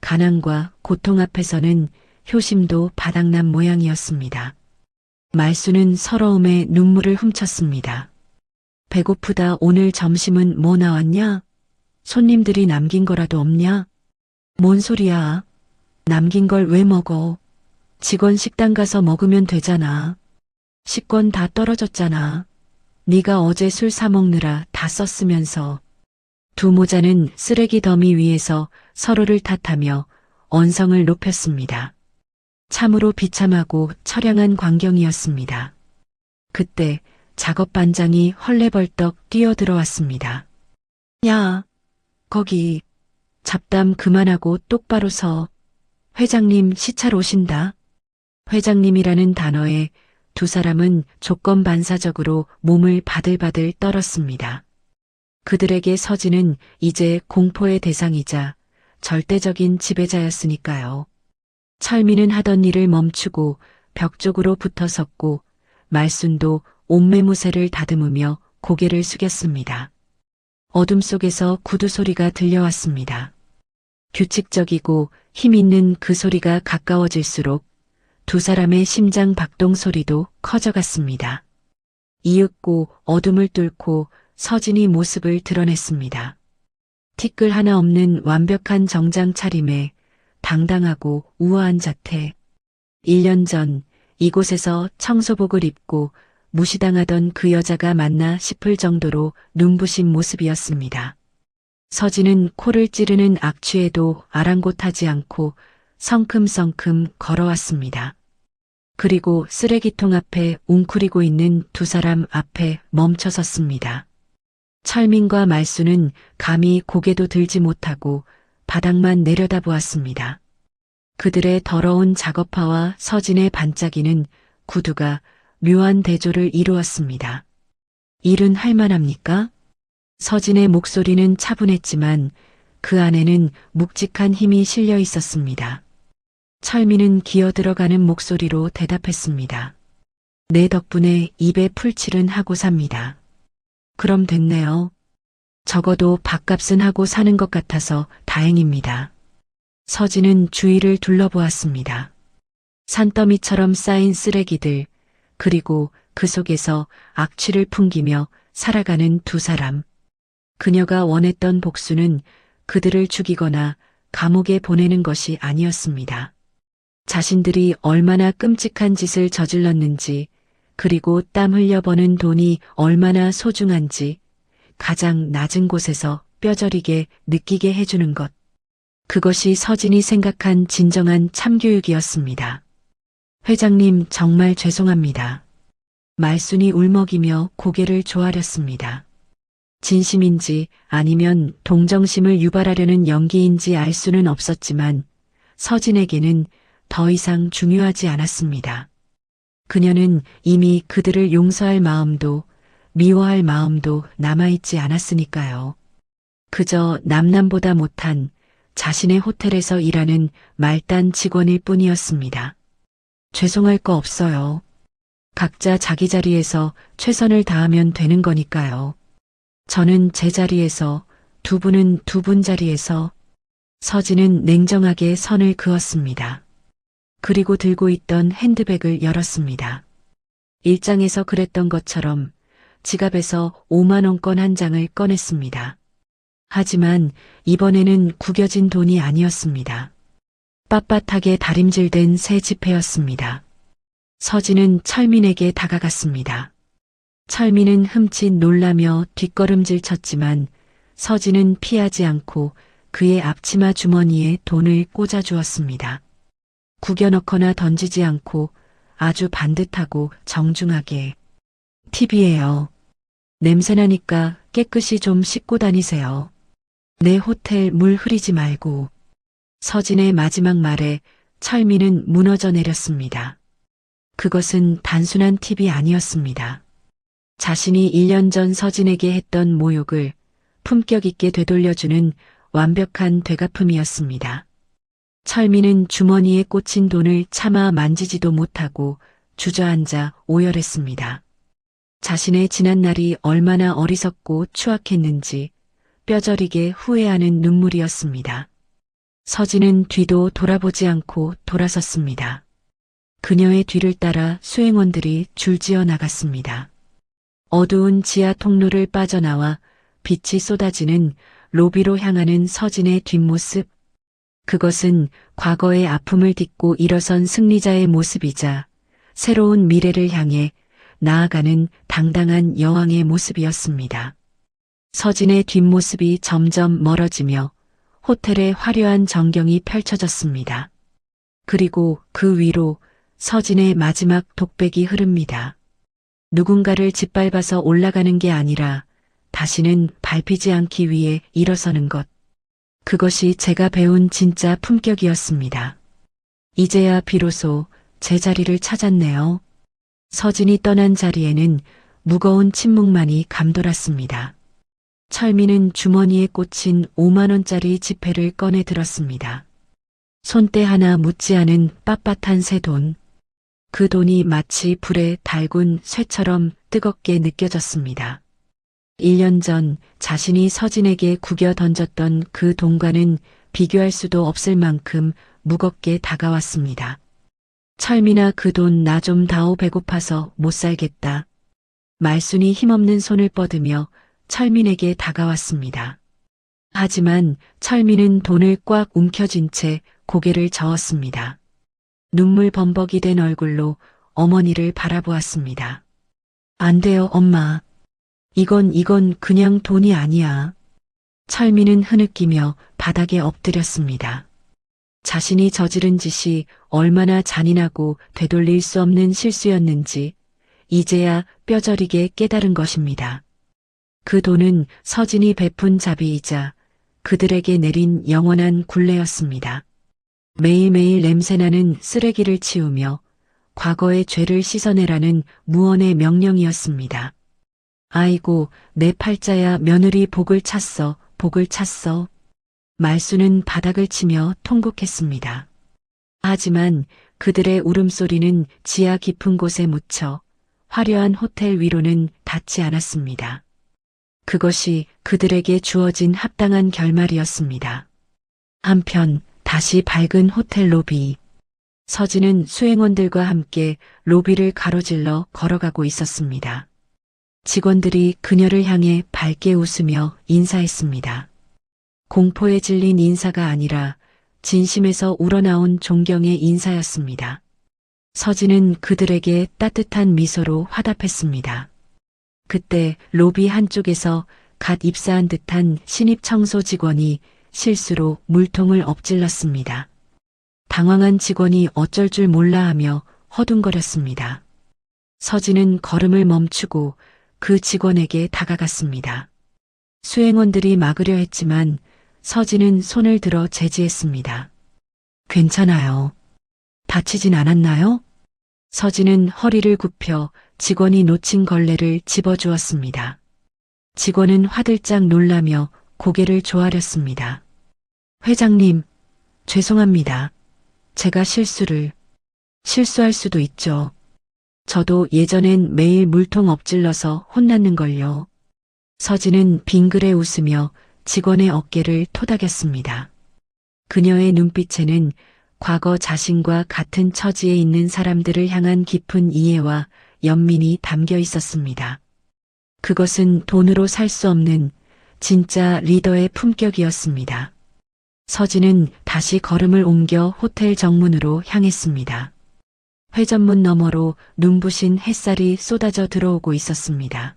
가난과 고통 앞에서는 효심도 바닥난 모양이었습니다. 말수는 서러움에 눈물을 훔쳤습니다. 배고프다. 오늘 점심은 뭐 나왔냐? 손님들이 남긴 거라도 없냐? 뭔 소리야? 남긴 걸 왜 먹어? 직원 식당 가서 먹으면 되잖아. 식권 다 떨어졌잖아. 네가 어제 술 사 먹느라 다 썼으면서. 두 모자는 쓰레기 더미 위에서 서로를 탓하며 언성을 높였습니다. 참으로 비참하고 처량한 광경이었습니다. 그때 작업반장이 헐레벌떡 뛰어들어왔습니다. 야, 거기 잡담 그만하고 똑바로 서. 회장님 시찰 오신다. 회장님이라는 단어에 두 사람은 조건반사적으로 몸을 바들바들 떨었습니다. 그들에게 서진은 이제 공포의 대상이자 절대적인 지배자였으니까요. 철민은 하던 일을 멈추고 벽 쪽으로 붙어 섰고 말순도 옷매무새를 다듬으며 고개를 숙였습니다. 어둠 속에서 구두 소리가 들려왔습니다. 규칙적이고 힘 있는 그 소리가 가까워질수록 두 사람의 심장 박동 소리도 커져갔습니다. 이윽고 어둠을 뚫고 서진이 모습을 드러냈습니다. 티끌 하나 없는 완벽한 정장 차림에 당당하고 우아한 자태. 1년 전 이곳에서 청소복을 입고 무시당하던 그 여자가 맞나 싶을 정도로 눈부신 모습이었습니다. 서진은 코를 찌르는 악취에도 아랑곳하지 않고 성큼성큼 걸어왔습니다. 그리고 쓰레기통 앞에 웅크리고 있는 두 사람 앞에 멈춰 섰습니다. 철민과 말수는 감히 고개도 들지 못하고 바닥만 내려다보았습니다. 그들의 더러운 작업화와 서진의 반짝이는 구두가 묘한 대조를 이루었습니다. 일은 할 만합니까? 서진의 목소리는 차분했지만 그 안에는 묵직한 힘이 실려 있었습니다. 철민은 기어들어가는 목소리로 대답했습니다. 내 덕분에 입에 풀칠은 하고 삽니다. 그럼 됐네요. 적어도 밥값은 하고 사는 것 같아서 다행입니다. 서진은 주위를 둘러보았습니다. 산더미처럼 쌓인 쓰레기들, 그리고 그 속에서 악취를 풍기며 살아가는 두 사람. 그녀가 원했던 복수는 그들을 죽이거나 감옥에 보내는 것이 아니었습니다. 자신들이 얼마나 끔찍한 짓을 저질렀는지, 그리고 땀 흘려 버는 돈이 얼마나 소중한지 가장 낮은 곳에서 뼈저리게 느끼게 해주는 것. 그것이 서진이 생각한 진정한 참교육이었습니다. 회장님 정말 죄송합니다. 말순이 울먹이며 고개를 조아렸습니다. 진심인지 아니면 동정심을 유발하려는 연기인지 알 수는 없었지만 서진에게는 더 이상 중요하지 않았습니다. 그녀는 이미 그들을 용서할 마음도 미워할 마음도 남아있지 않았으니까요. 그저 남남보다 못한 자신의 호텔에서 일하는 말단 직원일 뿐이었습니다. 죄송할 거 없어요. 각자 자기 자리에서 최선을 다하면 되는 거니까요. 저는 제 자리에서, 두 분은 두 분 자리에서. 서진은 냉정하게 선을 그었습니다. 그리고 들고 있던 핸드백을 열었습니다. 일장에서 그랬던 것처럼 지갑에서 5만 원권 한 장을 꺼냈습니다. 하지만 이번에는 구겨진 돈이 아니었습니다. 빳빳하게 다림질된 새 지폐였습니다. 서진은 철민에게 다가갔습니다. 철민은 흠칫 놀라며 뒷걸음질 쳤지만 서진은 피하지 않고 그의 앞치마 주머니에 돈을 꽂아주었습니다. 구겨넣거나 던지지 않고 아주 반듯하고 정중하게. 팁이에요. 냄새나니까 깨끗이 좀 씻고 다니세요. 내 호텔 물 흐리지 말고. 서진의 마지막 말에 철민은 무너져 내렸습니다. 그것은 단순한 팁이 아니었습니다. 자신이 1년 전 서진에게 했던 모욕을 품격 있게 되돌려주는 완벽한 되갚음이었습니다. 철민은 주머니에 꽂힌 돈을 차마 만지지도 못하고 주저앉아 오열했습니다. 자신의 지난 날이 얼마나 어리석고 추악했는지 뼈저리게 후회하는 눈물이었습니다. 서진은 뒤도 돌아보지 않고 돌아섰습니다. 그녀의 뒤를 따라 수행원들이 줄지어 나갔습니다. 어두운 지하 통로를 빠져나와 빛이 쏟아지는 로비로 향하는 서진의 뒷모습. 그것은 과거의 아픔을 딛고 일어선 승리자의 모습이자 새로운 미래를 향해 나아가는 당당한 여왕의 모습이었습니다. 서진의 뒷모습이 점점 멀어지며 호텔의 화려한 전경이 펼쳐졌습니다. 그리고 그 위로 서진의 마지막 독백이 흐릅니다. 누군가를 짓밟아서 올라가는 게 아니라 다시는 밟히지 않기 위해 일어서는 것. 그것이 제가 배운 진짜 품격이었습니다. 이제야 비로소 제 자리를 찾았네요. 서진이 떠난 자리에는 무거운 침묵만이 감돌았습니다. 철민은 주머니에 꽂힌 5만 원짜리 지폐를 꺼내 들었습니다. 손때 하나 묻지 않은 빳빳한 새 돈. 그 돈이 마치 불에 달군 쇠처럼 뜨겁게 느껴졌습니다. 1년 전 자신이 서진에게 구겨 던졌던 그 돈과는 비교할 수도 없을 만큼 무겁게 다가왔습니다. 철민아, 그 돈 나 좀 다오. 배고파서 못 살겠다. 말순이 힘없는 손을 뻗으며 철민에게 다가왔습니다. 하지만 철민은 돈을 꽉 움켜쥔 채 고개를 저었습니다. 눈물 범벅이 된 얼굴로 어머니를 바라보았습니다. 안 돼요, 엄마. 이건 그냥 돈이 아니야. 철민은 흐느끼며 바닥에 엎드렸습니다. 자신이 저지른 짓이 얼마나 잔인하고 되돌릴 수 없는 실수였는지 이제야 뼈저리게 깨달은 것입니다. 그 돈은 서진이 베푼 자비이자 그들에게 내린 영원한 굴레였습니다. 매일매일 냄새나는 쓰레기를 치우며 과거의 죄를 씻어내라는 무언의 명령이었습니다. 아이고, 내 팔자야, 며느리 복을 찼어, 복을 찼어. 말수는 바닥을 치며 통곡했습니다. 하지만 그들의 울음소리는 지하 깊은 곳에 묻혀 화려한 호텔 위로는 닿지 않았습니다. 그것이 그들에게 주어진 합당한 결말이었습니다. 한편 다시 밝은 호텔 로비. 서진은 수행원들과 함께 로비를 가로질러 걸어가고 있었습니다. 직원들이 그녀를 향해 밝게 웃으며 인사했습니다. 공포에 질린 인사가 아니라 진심에서 우러나온 존경의 인사였습니다. 서진은 그들에게 따뜻한 미소로 화답했습니다. 그때 로비 한쪽에서 갓 입사한 듯한 신입 청소 직원이 실수로 물통을 엎질렀습니다. 당황한 직원이 어쩔 줄 몰라 하며 허둥거렸습니다. 서진은 걸음을 멈추고 그 직원에게 다가갔습니다. 수행원들이 막으려 했지만 서진은 손을 들어 제지했습니다. 괜찮아요. 다치진 않았나요? 서진은 허리를 굽혀 직원이 놓친 걸레를 집어주었습니다. 직원은 화들짝 놀라며 고개를 조아렸습니다. 회장님, 죄송합니다. 제가 실수할 수도 있죠. 저도 예전엔 매일 물통 엎질러서 혼났는걸요. 서진은 빙그레 웃으며 직원의 어깨를 토닥였습니다. 그녀의 눈빛에는 과거 자신과 같은 처지에 있는 사람들을 향한 깊은 이해와 연민이 담겨 있었습니다. 그것은 돈으로 살 수 없는 진짜 리더의 품격이었습니다. 서진은 다시 걸음을 옮겨 호텔 정문으로 향했습니다. 회전문 너머로 눈부신 햇살이 쏟아져 들어오고 있었습니다.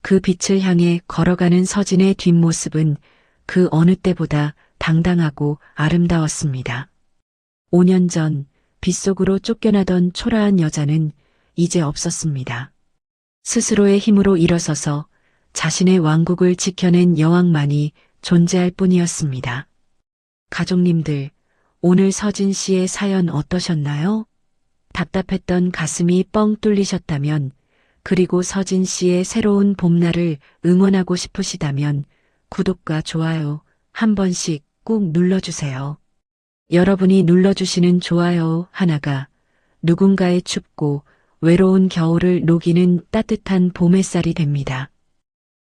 그 빛을 향해 걸어가는 서진의 뒷모습은 그 어느 때보다 당당하고 아름다웠습니다. 5년 전 빗속으로 쫓겨나던 초라한 여자는 이제 없었습니다. 스스로의 힘으로 일어서서 자신의 왕국을 지켜낸 여왕만이 존재할 뿐이었습니다. 가족님들, 오늘 서진 씨의 사연 어떠셨나요? 답답했던 가슴이 뻥 뚫리셨다면, 그리고 서진 씨의 새로운 봄날을 응원하고 싶으시다면 구독과 좋아요 한 번씩 꾹 눌러주세요. 여러분이 눌러주시는 좋아요 하나가 누군가의 춥고 외로운 겨울을 녹이는 따뜻한 봄햇살이 됩니다.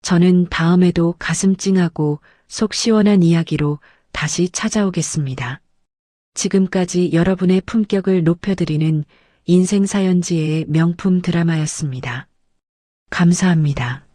저는 다음에도 가슴 찡하고 속 시원한 이야기로 다시 찾아오겠습니다. 지금까지 여러분의 품격을 높여드리는 인생사연지의 명품 드라마였습니다. 감사합니다.